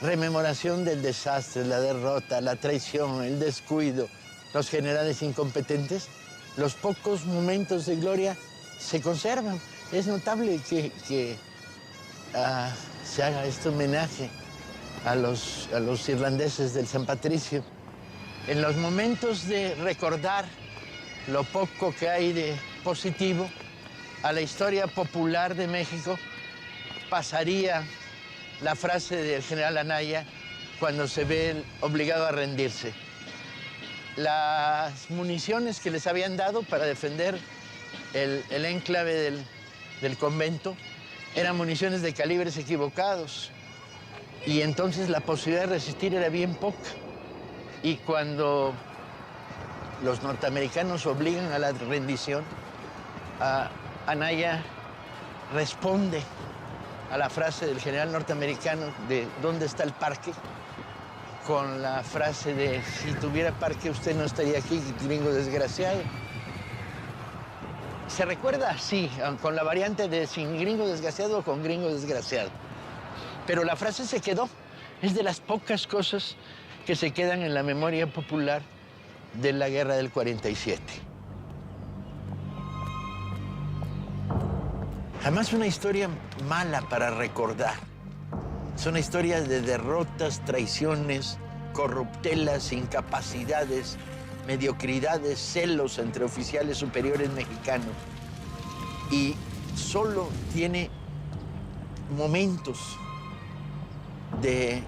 rememoración del desastre, la derrota, la traición, el descuido, los generales incompetentes, los pocos momentos de gloria se conservan. Es notable que se haga este homenaje a los irlandeses del San Patricio. En los momentos de recordar lo poco que hay de positivo a la historia popular de México, pasaría la frase del general Anaya cuando se ve obligado a rendirse. Las municiones que les habían dado para defender el enclave del convento eran municiones de calibres equivocados y entonces la posibilidad de resistir era bien poca. Y cuando los norteamericanos obligan a la rendición, Anaya responde a la frase del general norteamericano de ¿dónde está el parque? Con la frase de si tuviera parque usted no estaría aquí, gringo desgraciado. Se recuerda así, con la variante de sin gringo desgraciado o con gringo desgraciado. Pero la frase se quedó. Es de las pocas cosas que se quedan en la memoria popular de la guerra del 47. Además, una historia mala para recordar. Es una historia de derrotas, traiciones, corruptelas, incapacidades, mediocridades, celos entre oficiales superiores mexicanos. Y solo tiene momentos de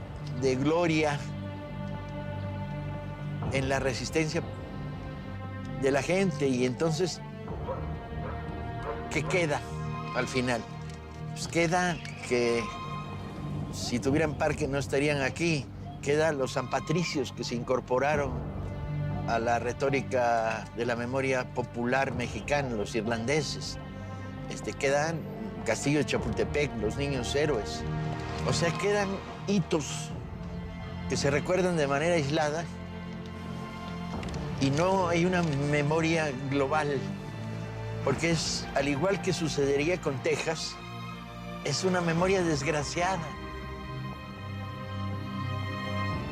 gloria en la resistencia de la gente. Y entonces, ¿qué queda al final? Pues queda que si tuvieran parque no estarían aquí. Quedan los San Patricios que se incorporaron a la retórica de la memoria popular mexicana, los irlandeses. Quedan Castillo de Chapultepec, los niños héroes. O sea, quedan hitos que se recuerdan de manera aislada y no hay una memoria global, porque es, al igual que sucedería con Texas, es una memoria desgraciada.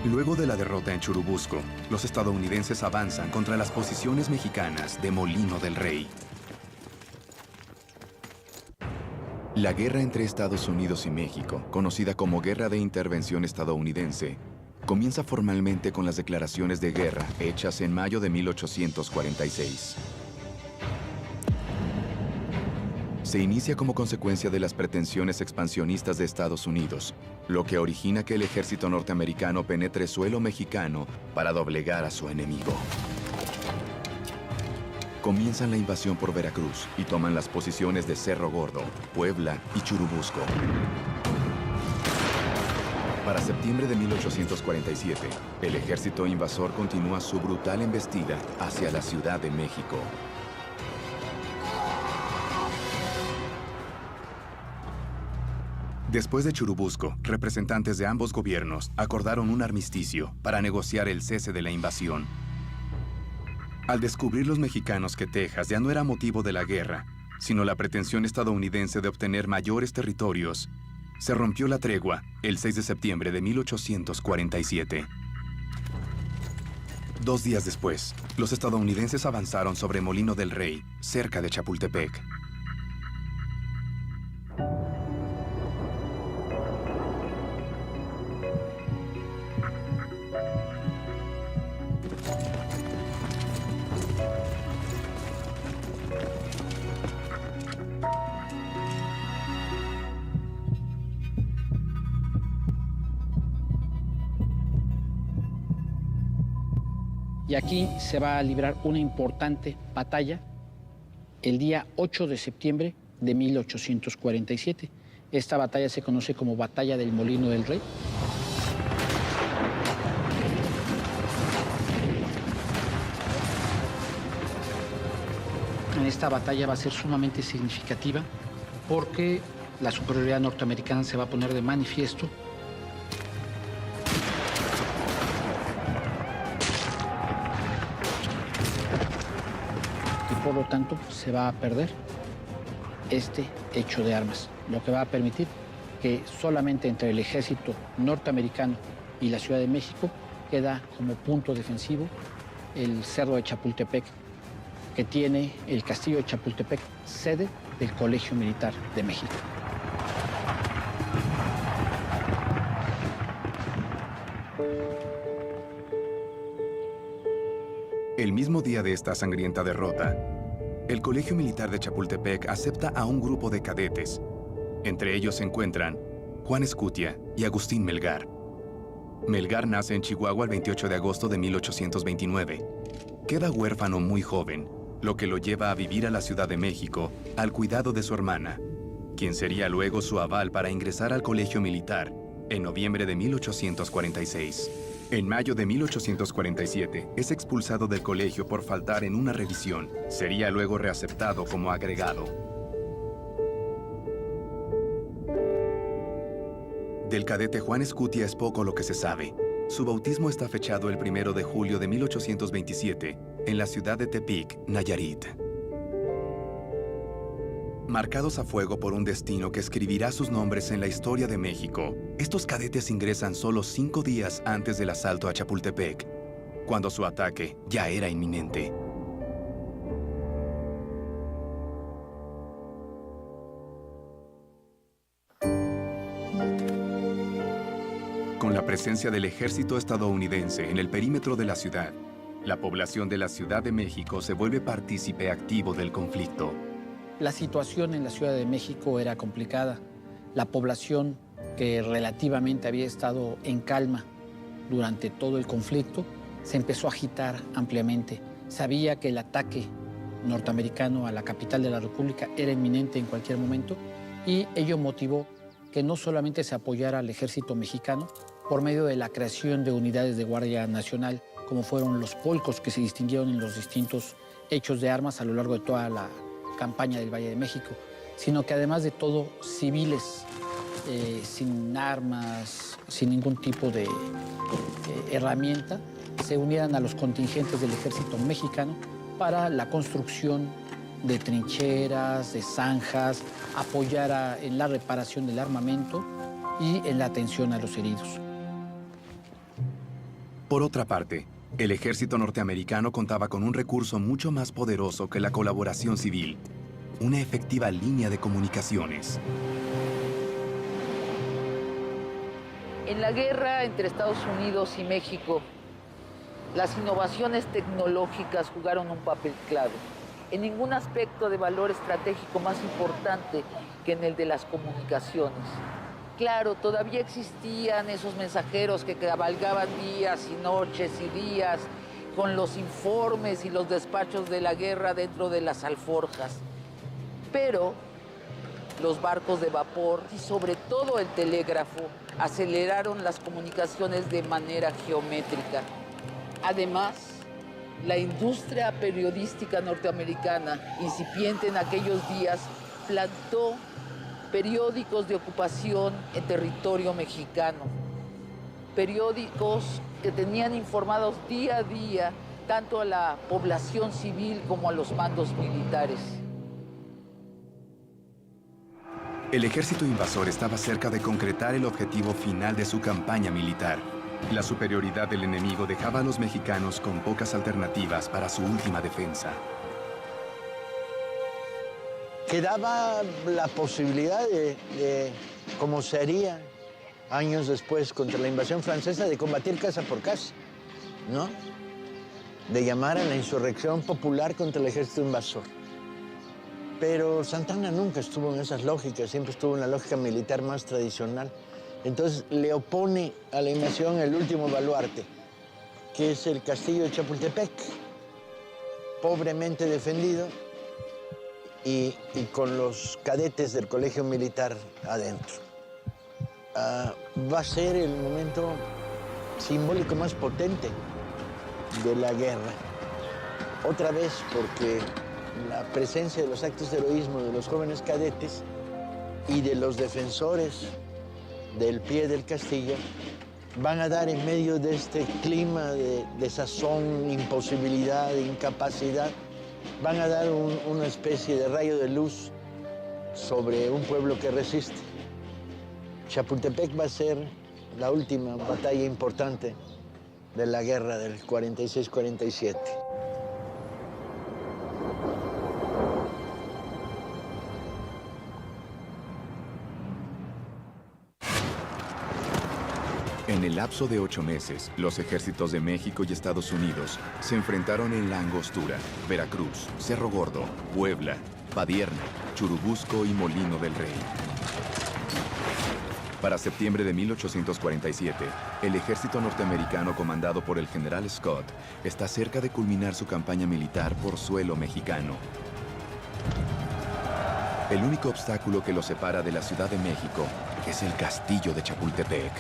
Luego de la derrota en Churubusco, los estadounidenses avanzan contra las posiciones mexicanas de Molino del Rey. La guerra entre Estados Unidos y México, conocida como Guerra de Intervención Estadounidense, comienza formalmente con las declaraciones de guerra hechas en mayo de 1846. Se inicia como consecuencia de las pretensiones expansionistas de Estados Unidos, lo que origina que el ejército norteamericano penetre suelo mexicano para doblegar a su enemigo. Comienzan la invasión por Veracruz y toman las posiciones de Cerro Gordo, Puebla y Churubusco. Para septiembre de 1847, el ejército invasor continúa su brutal embestida hacia la Ciudad de México. Después de Churubusco, representantes de ambos gobiernos acordaron un armisticio para negociar el cese de la invasión. Al descubrir los mexicanos que Texas ya no era motivo de la guerra, sino la pretensión estadounidense de obtener mayores territorios, se rompió la tregua el 6 de septiembre de 1847. 2 días después, los estadounidenses avanzaron sobre Molino del Rey, cerca de Chapultepec. Y aquí se va a librar una importante batalla el día 8 de septiembre de 1847. Esta batalla se conoce como Batalla del Molino del Rey. En esta batalla va a ser sumamente significativa porque la superioridad norteamericana se va a poner de manifiesto. Por lo tanto, se va a perder este hecho de armas, lo que va a permitir que solamente entre el ejército norteamericano y la Ciudad de México queda como punto defensivo el Cerro de Chapultepec, que tiene el Castillo de Chapultepec, sede del Colegio Militar de México. El mismo día de esta sangrienta derrota, el Colegio Militar de Chapultepec acepta a un grupo de cadetes. Entre ellos se encuentran Juan Escutia y Agustín Melgar. Melgar nace en Chihuahua el 28 de agosto de 1829. Queda huérfano muy joven, lo que lo lleva a vivir a la Ciudad de México al cuidado de su hermana, quien sería luego su aval para ingresar al Colegio Militar en noviembre de 1846. En mayo de 1847 es expulsado del colegio por faltar en una revisión. Sería luego reaceptado como agregado. Del cadete Juan Escutia es poco lo que se sabe. Su bautismo está fechado el 1 de julio de 1827 en la ciudad de Tepic, Nayarit. Marcados a fuego por un destino que escribirá sus nombres en la historia de México, estos cadetes ingresan solo 5 días antes del asalto a Chapultepec, cuando su ataque ya era inminente. Con la presencia del ejército estadounidense en el perímetro de la ciudad, la población de la Ciudad de México se vuelve partícipe activo del conflicto. La situación en la Ciudad de México era complicada. La población, que relativamente había estado en calma durante todo el conflicto, se empezó a agitar ampliamente. Sabía que el ataque norteamericano a la capital de la República era inminente en cualquier momento y ello motivó que no solamente se apoyara al ejército mexicano por medio de la creación de unidades de Guardia Nacional, como fueron los polcos que se distinguieron en los distintos hechos de armas a lo largo de toda la campaña del Valle de México, sino que además de todo, civiles sin armas, sin ningún tipo de herramienta, se unieran a los contingentes del ejército mexicano para la construcción de trincheras, de zanjas, apoyar en la reparación del armamento y en la atención a los heridos. Por otra parte, el ejército norteamericano contaba con un recurso mucho más poderoso que la colaboración civil, una efectiva línea de comunicaciones. En la guerra entre Estados Unidos y México, las innovaciones tecnológicas jugaron un papel clave. En ningún aspecto de valor estratégico más importante que en el de las comunicaciones. Claro, todavía existían esos mensajeros que cabalgaban días y noches y días con los informes y los despachos de la guerra dentro de las alforjas. Pero los barcos de vapor y sobre todo el telégrafo aceleraron las comunicaciones de manera geométrica. Además, la industria periodística norteamericana, incipiente en aquellos días, plantó periódicos de ocupación en territorio mexicano. Periódicos que tenían informados día a día tanto a la población civil como a los mandos militares. El ejército invasor estaba cerca de concretar el objetivo final de su campaña militar. La superioridad del enemigo dejaba a los mexicanos con pocas alternativas para su última defensa. Quedaba la posibilidad de como se haría años después contra la invasión francesa, de combatir casa por casa, ¿no? De llamar a la insurrección popular contra el ejército invasor. Pero Santa Anna nunca estuvo en esas lógicas, siempre estuvo en la lógica militar más tradicional. Entonces le opone a la invasión el último baluarte, que es el castillo de Chapultepec, pobremente defendido y con los cadetes del colegio militar adentro. Va a ser el momento simbólico más potente de la guerra. Otra vez porque la presencia de los actos de heroísmo de los jóvenes cadetes y de los defensores del pie del castillo van a dar en medio de este clima de desazón, imposibilidad, incapacidad, van a dar una especie de rayo de luz sobre un pueblo que resiste. Chapultepec va a ser la última batalla importante de la guerra del 46-47. En el lapso de 8 meses, los ejércitos de México y Estados Unidos se enfrentaron en La Angostura, Veracruz, Cerro Gordo, Puebla, Padierna, Churubusco y Molino del Rey. Para septiembre de 1847, el ejército norteamericano comandado por el general Scott está cerca de culminar su campaña militar por suelo mexicano. El único obstáculo que lo separa de la Ciudad de México es el castillo de Chapultepec.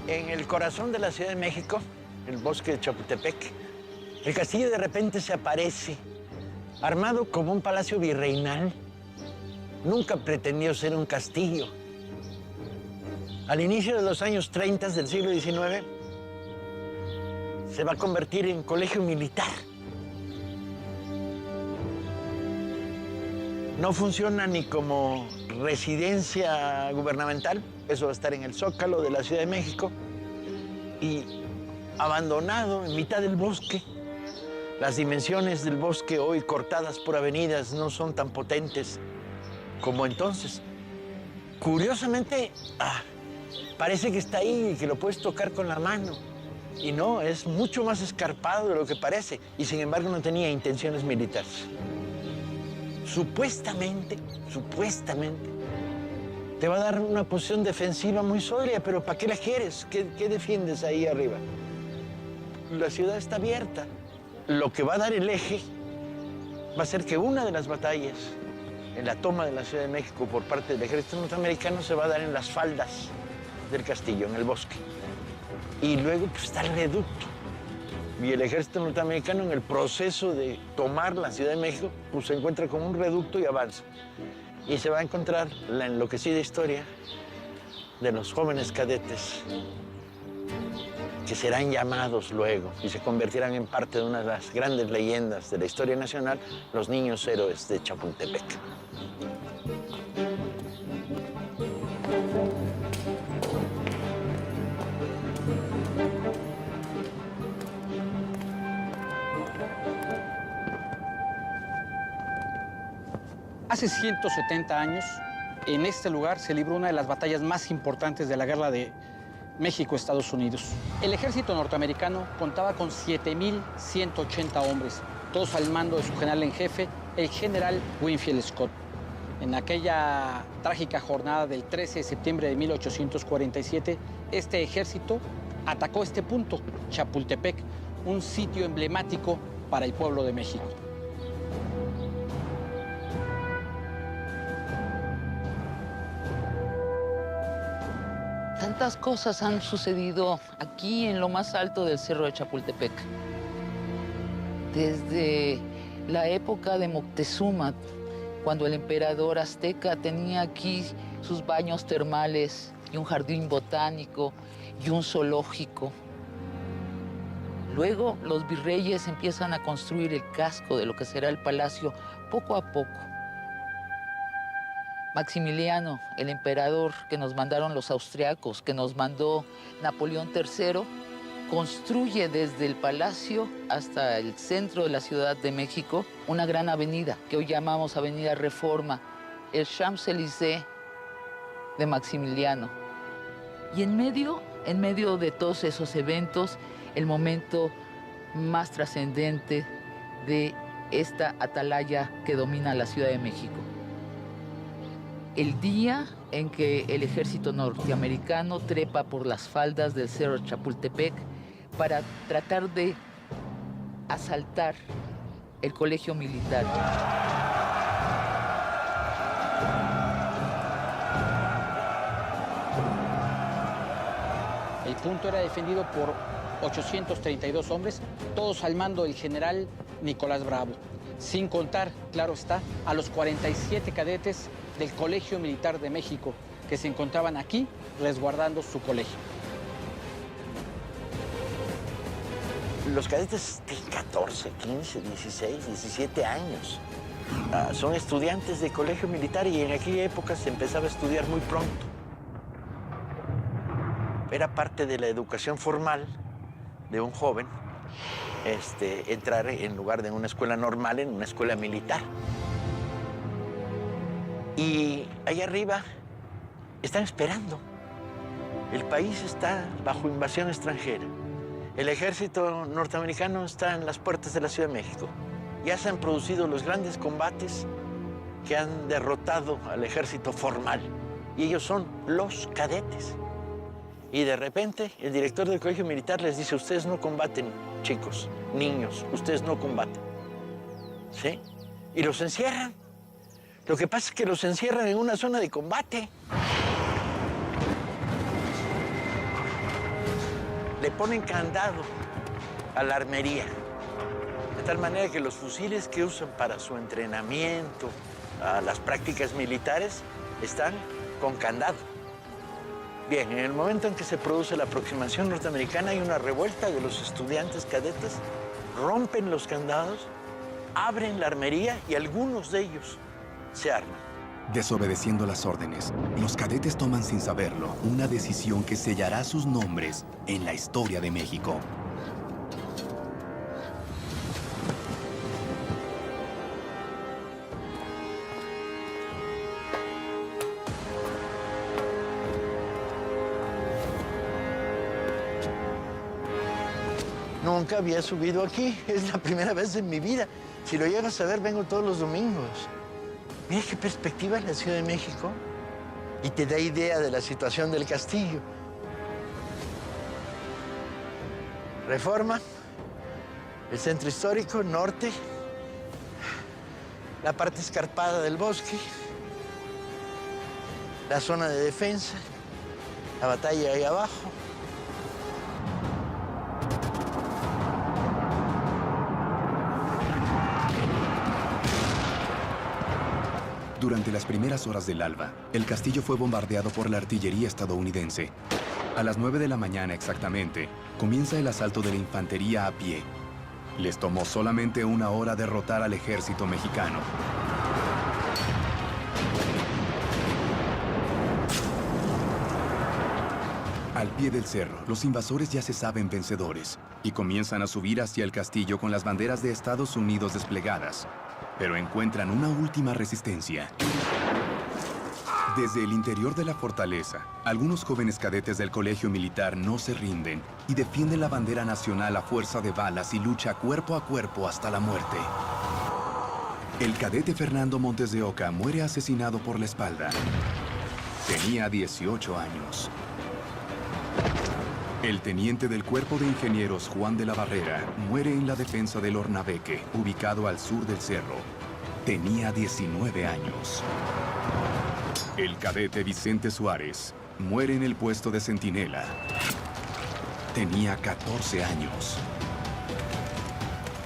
En el corazón de la Ciudad de México, el bosque de Chapultepec, el castillo de repente se aparece, armado como un palacio virreinal. Nunca pretendió ser un castillo. Al inicio de los años 30 del siglo XIX, se va a convertir en colegio militar. No funciona ni como residencia gubernamental, eso va a estar en el Zócalo de la Ciudad de México, y abandonado en mitad del bosque. Las dimensiones del bosque hoy cortadas por avenidas no son tan potentes como entonces. Curiosamente, parece que está ahí y que lo puedes tocar con la mano. Y no, es mucho más escarpado de lo que parece. Y sin embargo no tenía intenciones militares. Supuestamente, te va a dar una posición defensiva muy sólida, pero ¿para qué la quieres? ¿Qué defiendes ahí arriba? La ciudad está abierta. Lo que va a dar el eje va a ser que una de las batallas en la toma de la Ciudad de México por parte del ejército norteamericano se va a dar en las faldas del castillo, en el bosque. Y luego pues, está el reducto. Y el ejército norteamericano en el proceso de tomar la Ciudad de México, pues se encuentra con un reducto y avanza. Y se va a encontrar la enloquecida historia de los jóvenes cadetes que serán llamados luego y se convertirán en parte de una de las grandes leyendas de la historia nacional, los niños héroes de Chapultepec. Hace 170 años, en este lugar se libró una de las batallas más importantes de la guerra de México-Estados Unidos. El ejército norteamericano contaba con 7,180 hombres, todos al mando de su general en jefe, el general Winfield Scott. En aquella trágica jornada del 13 de septiembre de 1847, este ejército atacó este punto, Chapultepec, un sitio emblemático para el pueblo de México. Tantas cosas han sucedido aquí en lo más alto del Cerro de Chapultepec. Desde la época de Moctezuma, cuando el emperador azteca tenía aquí sus baños termales y un jardín botánico y un zoológico. Luego los virreyes empiezan a construir el casco de lo que será el palacio poco a poco. Maximiliano, el emperador que nos mandaron los austriacos, que nos mandó Napoleón III, construye desde el palacio hasta el centro de la Ciudad de México una gran avenida que hoy llamamos Avenida Reforma, el Champs-Élysées de Maximiliano. Y en medio de todos esos eventos, el momento más trascendente de esta atalaya que domina la Ciudad de México. El día en que el ejército norteamericano trepa por las faldas del Cerro Chapultepec para tratar de asaltar el colegio militar. El punto era defendido por 832 hombres, todos al mando del general Nicolás Bravo, sin contar, claro está, a los 47 cadetes del Colegio Militar de México que se encontraban aquí resguardando su colegio. Los cadetes tienen 14, 15, 16, 17 años. Son estudiantes de colegio militar y en aquella época se empezaba a estudiar muy pronto. Era parte de la educación formal de un joven entrar en lugar de una escuela normal en una escuela militar. Y allá arriba están esperando. El país está bajo invasión extranjera. El ejército norteamericano está en las puertas de la Ciudad de México. Ya se han producido los grandes combates que han derrotado al ejército formal. Y ellos son los cadetes. Y de repente el director del colegio militar les dice, ustedes no combaten, chicos, niños, ustedes no combaten. ¿Sí? Y los encierran. Lo que pasa es que los encierran en una zona de combate. Le ponen candado a la armería, de tal manera que los fusiles que usan para su entrenamiento, a las prácticas militares, están con candado. Bien, en el momento en que se produce la aproximación norteamericana hay una revuelta de los estudiantes cadetes, rompen los candados, abren la armería y algunos de ellos se arman. Desobedeciendo las órdenes, los cadetes toman sin saberlo una decisión que sellará sus nombres en la historia de México. Nunca había subido aquí, es la primera vez en mi vida. Si lo llegas a ver, vengo todos los domingos. Mira qué perspectiva en la Ciudad de México y te da idea de la situación del castillo. Reforma, el centro histórico, norte, la parte escarpada del bosque, la zona de defensa, la batalla ahí abajo. Durante las primeras horas del alba, el castillo fue bombardeado por la artillería estadounidense. A las 9 de la mañana exactamente, comienza el asalto de la infantería a pie. Les tomó solamente una hora derrotar al ejército mexicano. Al pie del cerro, los invasores ya se saben vencedores y comienzan a subir hacia el castillo con las banderas de Estados Unidos desplegadas. Pero encuentran una última resistencia. Desde el interior de la fortaleza, algunos jóvenes cadetes del colegio militar no se rinden y defienden la bandera nacional a fuerza de balas y lucha cuerpo a cuerpo hasta la muerte. El cadete Fernando Montes de Oca muere asesinado por la espalda. Tenía 18 años. El teniente del Cuerpo de Ingenieros Juan de la Barrera muere en la defensa del Hornabeque, ubicado al sur del cerro. Tenía 19 años. El cadete Vicente Suárez muere en el puesto de centinela. Tenía 14 años.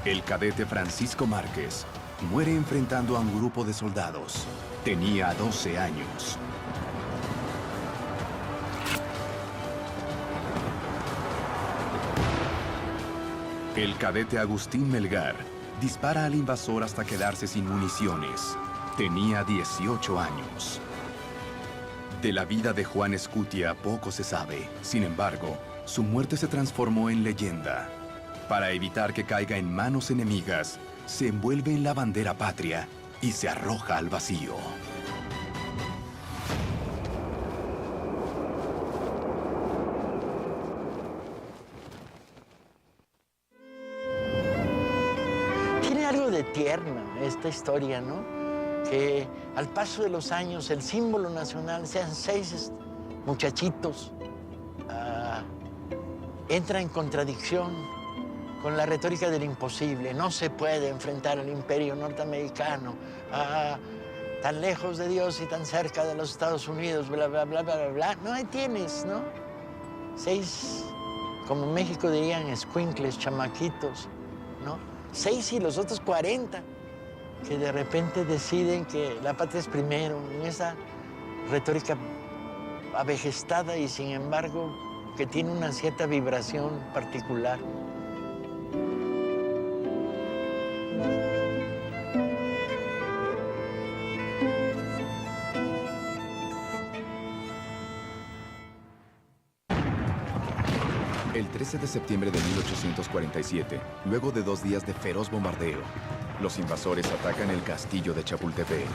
El cadete Francisco Márquez muere enfrentando a un grupo de soldados. Tenía 12 años. El cadete Agustín Melgar dispara al invasor hasta quedarse sin municiones. Tenía 18 años. De la vida de Juan Escutia poco se sabe. Sin embargo, su muerte se transformó en leyenda. Para evitar que caiga en manos enemigas, se envuelve en la bandera patria y se arroja al vacío. Tiene algo de tierno esta historia, ¿no? Que al paso de los años el símbolo nacional, sean 6 muchachitos, entra en contradicción con la retórica del imposible. No se puede enfrentar al imperio norteamericano, tan lejos de Dios y tan cerca de los Estados Unidos, bla, bla, bla, bla, bla, bla. No, ahí tienes, ¿no? 6, como en México dirían, escuincles, chamaquitos, ¿no? 6 y los otros 40, que de repente deciden que la patria es primero, en esa retórica avejestada y sin embargo que tiene una cierta vibración particular. El 13 de septiembre de 1847, luego de 2 días de feroz bombardeo, los invasores atacan el castillo de Chapultepec.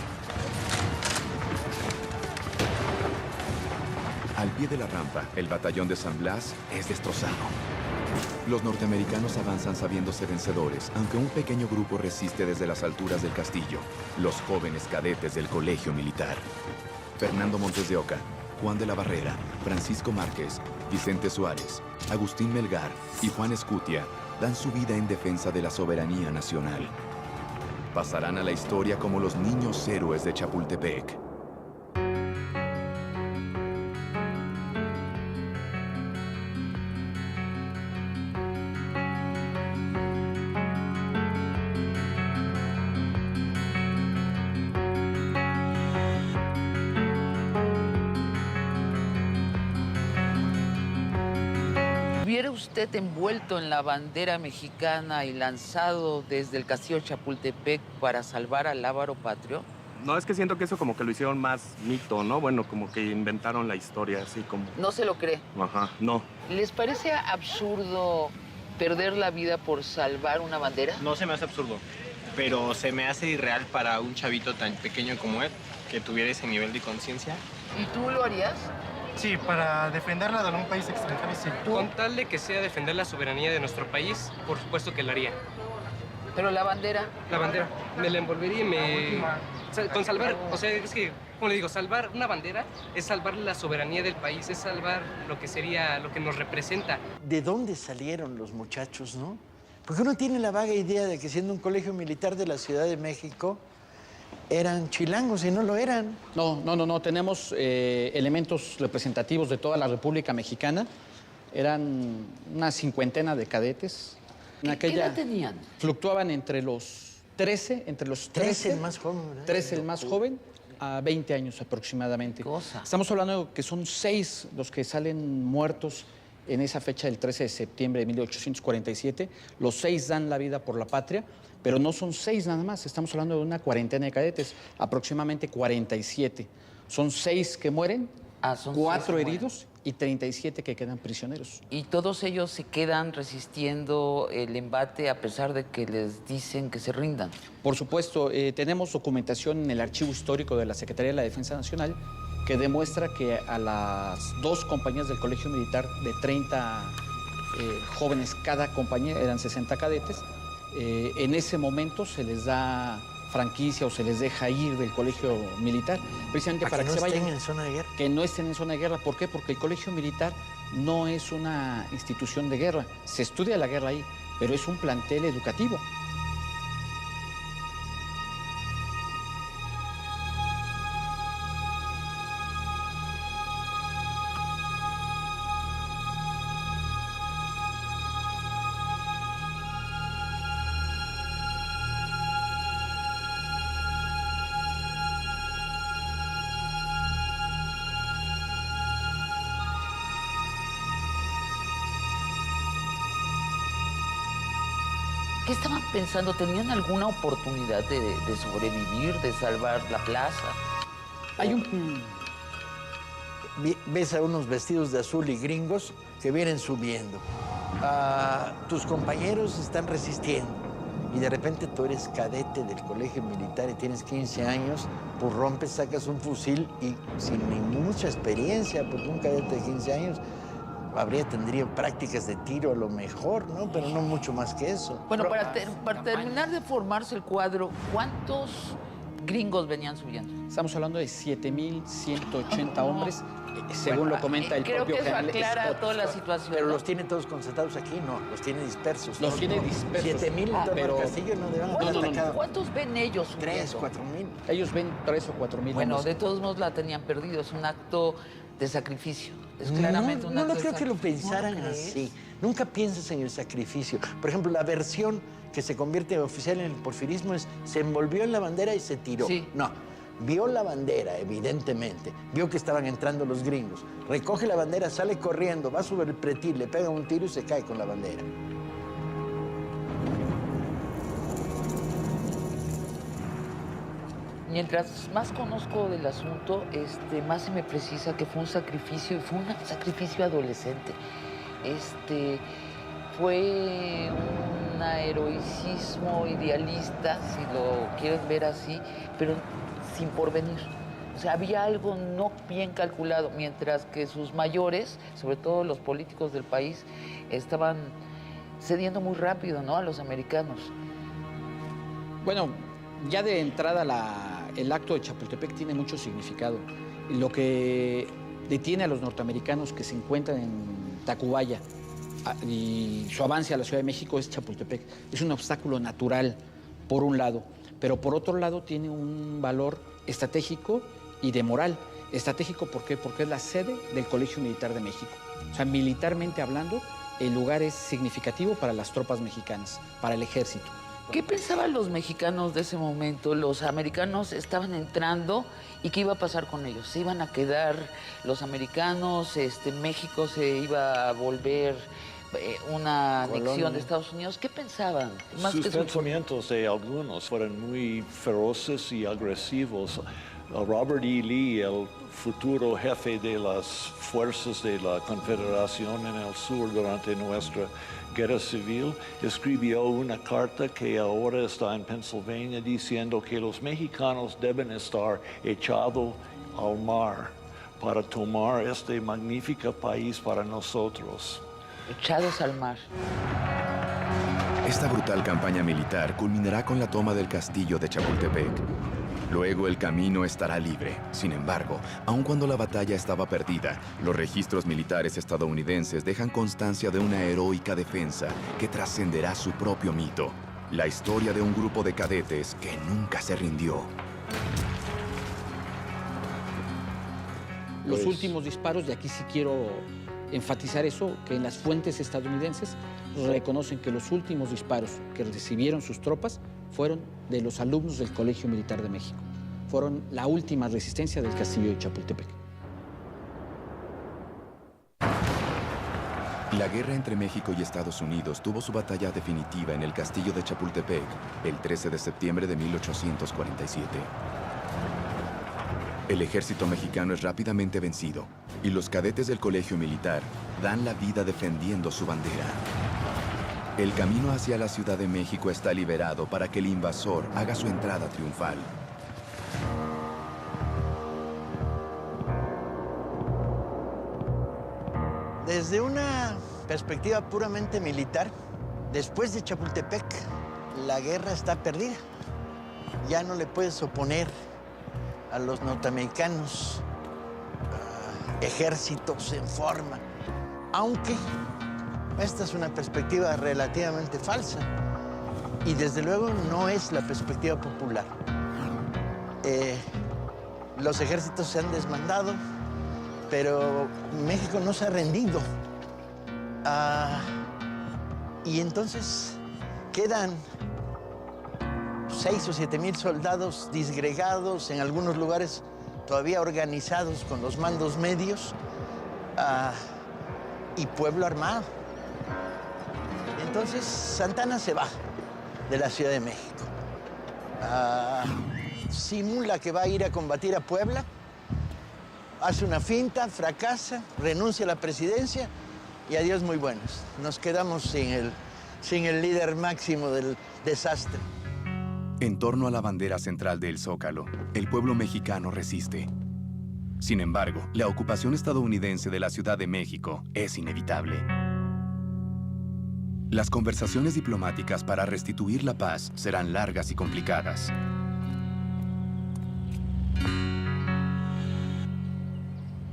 Al pie de la rampa, el batallón de San Blas es destrozado. Los norteamericanos avanzan sabiéndose vencedores, aunque un pequeño grupo resiste desde las alturas del castillo, los jóvenes cadetes del colegio militar. Fernando Montes de Oca, Juan de la Barrera, Francisco Márquez, Vicente Suárez, Agustín Melgar y Juan Escutia dan su vida en defensa de la soberanía nacional. Pasarán a la historia como los niños héroes de Chapultepec. ¿Hubiera usted envuelto en la bandera mexicana y lanzado desde el castillo Chapultepec para salvar al lábaro patrio? No, es que siento que eso como que lo hicieron más mito, ¿no? Bueno, como que inventaron la historia, así como... ¿No se lo cree? Ajá, no. ¿Les parece absurdo perder la vida por salvar una bandera? No se me hace absurdo, pero se me hace irreal para un chavito tan pequeño como él, que tuviera ese nivel de conciencia. ¿Y tú lo harías? Sí, para defenderla de un país extranjero, sí. Con tal de que sea defender la soberanía de nuestro país, por supuesto que la haría. ¿Pero la bandera? La bandera. Me la envolvería y me... O sea, con salvar, o sea, es que, como le digo, salvar una bandera es salvar la soberanía del país, es salvar lo que sería, lo que nos representa. ¿De dónde salieron los muchachos, no? Porque uno tiene la vaga idea de que siendo un colegio militar de la Ciudad de México, eran chilangos y no lo eran. No. Tenemos elementos representativos de toda la República Mexicana. Eran una 50 de cadetes. ¿Qué edad tenían? Fluctuaban entre los 13, 13 el más joven, ¿verdad? 13 el más joven, a 20 años aproximadamente. Estamos hablando de que son 6 los que salen muertos en esa fecha del 13 de septiembre de 1847. Los 6 dan la vida por la patria. Pero no son 6 nada más, estamos hablando de una 40 de cadetes, aproximadamente 47. Son 6 que mueren, 4 heridos y 37 que quedan prisioneros. ¿Y todos ellos se quedan resistiendo el embate a pesar de que les dicen que se rindan? Por supuesto, tenemos documentación en el Archivo Histórico de la Secretaría de la Defensa Nacional que demuestra que a las 2 compañías del Colegio Militar de 30 jóvenes cada compañía, eran 60 cadetes, en ese momento se les da franquicia o se les deja ir del colegio militar, precisamente para que se vayan. ¿Que no estén en zona de guerra? Que no estén en zona de guerra. ¿Por qué? Porque el colegio militar no es una institución de guerra. Se estudia la guerra ahí, pero es un plantel educativo. ¿Qué estaban pensando? ¿Tenían alguna oportunidad de sobrevivir, de salvar la plaza? Hay un... Ves a unos vestidos de azul y gringos que vienen subiendo. Tus compañeros están resistiendo. Y de repente tú eres cadete del colegio militar y tienes 15 años, pues rompes, sacas un fusil y sin ni mucha experiencia, porque un cadete de 15 años tendría prácticas de tiro a lo mejor, ¿no? Pero no mucho más que eso. Bueno, para terminar de formarse el cuadro, ¿cuántos gringos venían subiendo? Estamos hablando de 7,180 hombres, según lo comenta el propio general. Creo que eso aclara Scott. toda la situación. Pero los tiene todos concentrados aquí, no, los tiene dispersos. Los tiene dispersos. 7,000 en todo el castillo no deben haber atacado. ¿Cuántos ven ellos subiendo? 3, 4,000. Ellos ven 3 o 4,000. Bueno, de todos modos la tenían perdido, es un acto de sacrificio. Es claramente un acto no creo que lo pensaran así. Nunca piensas en el sacrificio. Por ejemplo, la versión que se convierte oficial en el porfirismo es se envolvió en la bandera y se tiró. Sí. No, vio la bandera, evidentemente. Vio que estaban entrando los gringos. Recoge la bandera, sale corriendo, va sobre el pretil, le pega un tiro y se cae con la bandera. Mientras más conozco del asunto, más se me precisa que fue un sacrificio, y fue un sacrificio adolescente. Fue un heroicismo idealista, si lo quieres ver así, pero sin porvenir. O sea, había algo no bien calculado, mientras que sus mayores, sobre todo los políticos del país, estaban cediendo muy rápido, ¿no?, a los americanos. Bueno, ya de entrada el acto de Chapultepec tiene mucho significado. Lo que detiene a los norteamericanos que se encuentran en Tacubaya y su avance a la Ciudad de México es Chapultepec. Es un obstáculo natural, por un lado, pero por otro lado tiene un valor estratégico y de moral. Estratégico, ¿por qué? Porque es la sede del Colegio Militar de México. O sea, militarmente hablando, el lugar es significativo para las tropas mexicanas, para el ejército. ¿Qué pensaban los mexicanos de ese momento? Los americanos estaban entrando y ¿qué iba a pasar con ellos? ¿Se iban a quedar los americanos? ¿México se iba a volver una anexión de Estados Unidos? ¿Qué pensaban? Sus pensamientos de algunos fueron muy feroces y agresivos. Robert E. Lee, el futuro jefe de las fuerzas de la Confederación en el sur durante nuestra guerra civil, escribió una carta que ahora está en Pensilvania diciendo que los mexicanos deben estar echados al mar para tomar este magnífico país para nosotros. Echados al mar. Esta brutal campaña militar culminará con la toma del castillo de Chapultepec. Luego el camino estará libre. Sin embargo, aun cuando la batalla estaba perdida, los registros militares estadounidenses dejan constancia de una heroica defensa que trascenderá su propio mito. La historia de un grupo de cadetes que nunca se rindió. Los últimos disparos, y aquí sí quiero enfatizar eso, que en las fuentes estadounidenses reconocen que los últimos disparos que recibieron sus tropas fueron de los alumnos del Colegio Militar de México. Fueron la última resistencia del castillo de Chapultepec. La guerra entre México y Estados Unidos tuvo su batalla definitiva en el castillo de Chapultepec el 13 de septiembre de 1847. El ejército mexicano es rápidamente vencido y los cadetes del colegio militar dan la vida defendiendo su bandera. El camino hacia la Ciudad de México está liberado para que el invasor haga su entrada triunfal. Desde una perspectiva puramente militar, después de Chapultepec, la guerra está perdida. Ya no le puedes oponer a los norteamericanos ejércitos en forma, aunque esta es una perspectiva relativamente falsa y desde luego no es la perspectiva popular. Los ejércitos se han desmandado, pero México no se ha rendido. Y entonces quedan 6 o 7 mil soldados disgregados, en algunos lugares todavía organizados con los mandos medios, y pueblo armado. Entonces Santa Anna se va de la Ciudad de México. Simula que va a ir a combatir a Puebla, hace una finta, fracasa, renuncia a la presidencia y adiós muy buenos. Nos quedamos sin el líder máximo del desastre. En torno a la bandera central del Zócalo, el pueblo mexicano resiste. Sin embargo, la ocupación estadounidense de la Ciudad de México es inevitable. Las conversaciones diplomáticas para restituir la paz serán largas y complicadas.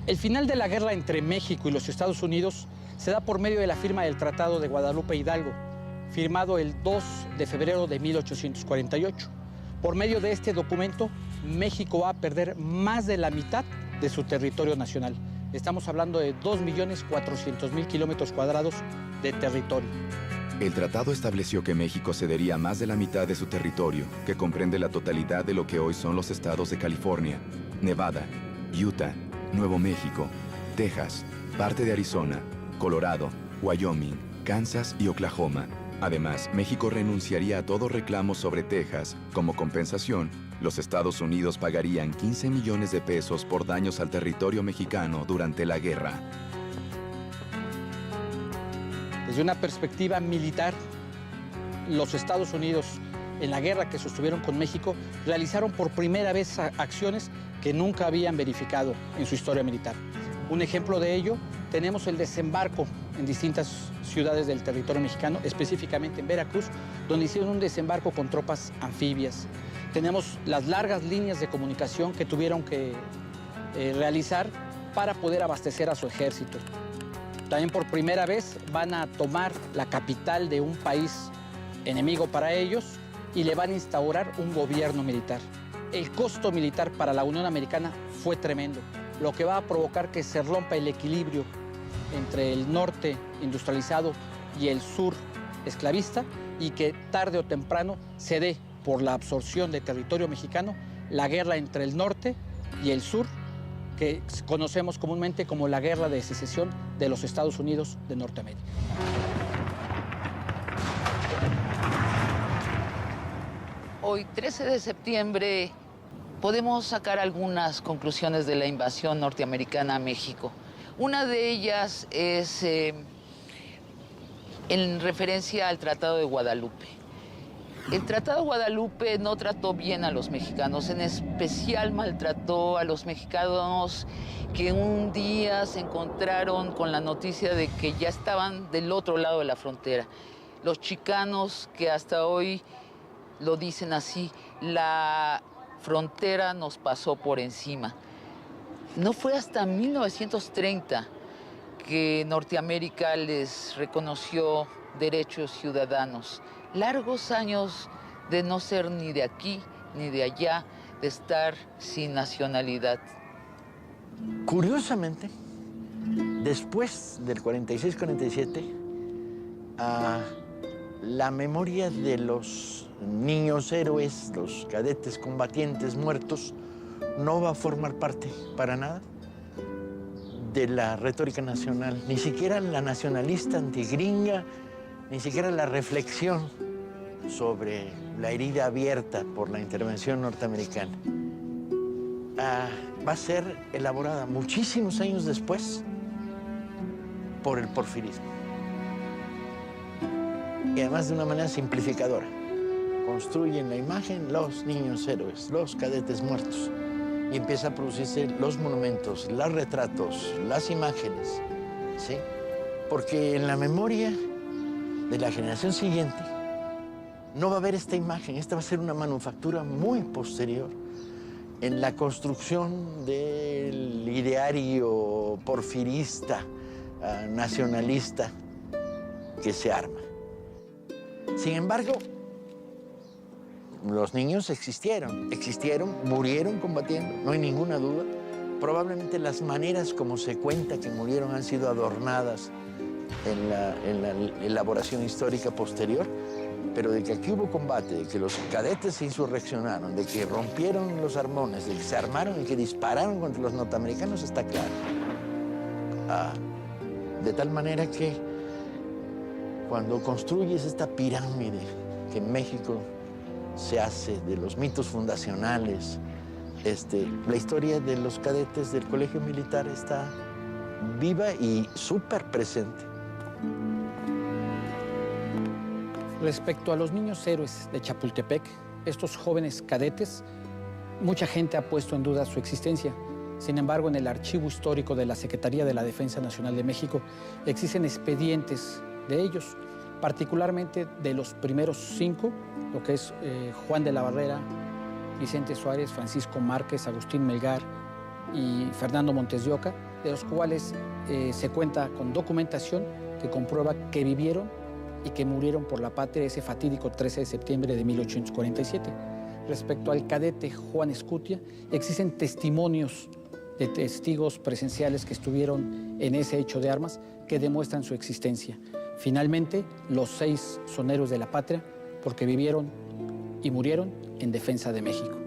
El final de la guerra entre México y los Estados Unidos se da por medio de la firma del Tratado de Guadalupe Hidalgo, firmado el 2 de febrero de 1848. Por medio de este documento, México va a perder más de la mitad de su territorio nacional. Estamos hablando de 2.400.000 kilómetros cuadrados de territorio. El tratado estableció que México cedería más de la mitad de su territorio, que comprende la totalidad de lo que hoy son los estados de California, Nevada, Utah, Nuevo México, Texas, parte de Arizona, Colorado, Wyoming, Kansas y Oklahoma. Además, México renunciaría a todo reclamo sobre Texas. Como compensación, los Estados Unidos pagarían 15 millones de pesos por daños al territorio mexicano durante la guerra. Desde una perspectiva militar, los Estados Unidos, en la guerra que sostuvieron con México, realizaron por primera vez acciones que nunca habían verificado en su historia militar. Un ejemplo de ello, tenemos el desembarco en distintas ciudades del territorio mexicano, específicamente en Veracruz, donde hicieron un desembarco con tropas anfibias. Tenemos las largas líneas de comunicación que tuvieron que realizar para poder abastecer a su ejército. También por primera vez van a tomar la capital de un país enemigo para ellos y le van a instaurar un gobierno militar. El costo militar para la Unión Americana fue tremendo, lo que va a provocar que se rompa el equilibrio entre el norte industrializado y el sur esclavista y que tarde o temprano se dé por la absorción de territorio mexicano la guerra entre el norte y el sur, que conocemos comúnmente como la Guerra de Secesión de los Estados Unidos de Norteamérica. Hoy, 13 de septiembre, podemos sacar algunas conclusiones de la invasión norteamericana a México. Una de ellas es en referencia al Tratado de Guadalupe. El Tratado de Guadalupe no trató bien a los mexicanos, en especial maltrató a los mexicanos que un día se encontraron con la noticia de que ya estaban del otro lado de la frontera. Los chicanos que hasta hoy lo dicen así, la frontera nos pasó por encima. No fue hasta 1930 que Norteamérica les reconoció derechos ciudadanos. Largos años de no ser ni de aquí ni de allá, de estar sin nacionalidad. Curiosamente, después del 46-47, la memoria de los niños héroes, los cadetes combatientes muertos, no va a formar parte para nada de la retórica nacional, ni siquiera la nacionalista antigringa, ni siquiera la reflexión sobre la herida abierta por la intervención norteamericana. Va a ser elaborada muchísimos años después por el porfirismo. Y además de una manera simplificadora. Construyen la imagen los niños héroes, los cadetes muertos. Y empieza a producirse los monumentos, los retratos, las imágenes, ¿sí? Porque en la memoria de la generación siguiente no va a haber esta imagen. Esta va a ser una manufactura muy posterior en la construcción del ideario porfirista, nacionalista que se arma. Sin embargo, los niños existieron, murieron combatiendo, no hay ninguna duda. Probablemente las maneras como se cuenta que murieron han sido adornadas en la elaboración histórica posterior, pero de que aquí hubo combate, de que los cadetes se insurreccionaron, de que rompieron los armones, de que se armaron y que dispararon contra los norteamericanos, está claro. De tal manera que cuando construyes esta pirámide que México se hace, de los mitos fundacionales. La historia de los cadetes del Colegio Militar está viva y súper presente. Respecto a los niños héroes de Chapultepec, estos jóvenes cadetes, mucha gente ha puesto en duda su existencia. Sin embargo, en el archivo histórico de la Secretaría de la Defensa Nacional de México existen expedientes de ellos, particularmente de los primeros 5, lo que es Juan de la Barrera, Vicente Suárez, Francisco Márquez, Agustín Melgar y Fernando Montes de Oca, de los cuales se cuenta con documentación que comprueba que vivieron y que murieron por la patria ese fatídico 13 de septiembre de 1847. Respecto al cadete Juan Escutia, existen testimonios de testigos presenciales que estuvieron en ese hecho de armas que demuestran su existencia. Finalmente, los 6 son héroes de la patria porque vivieron y murieron en defensa de México.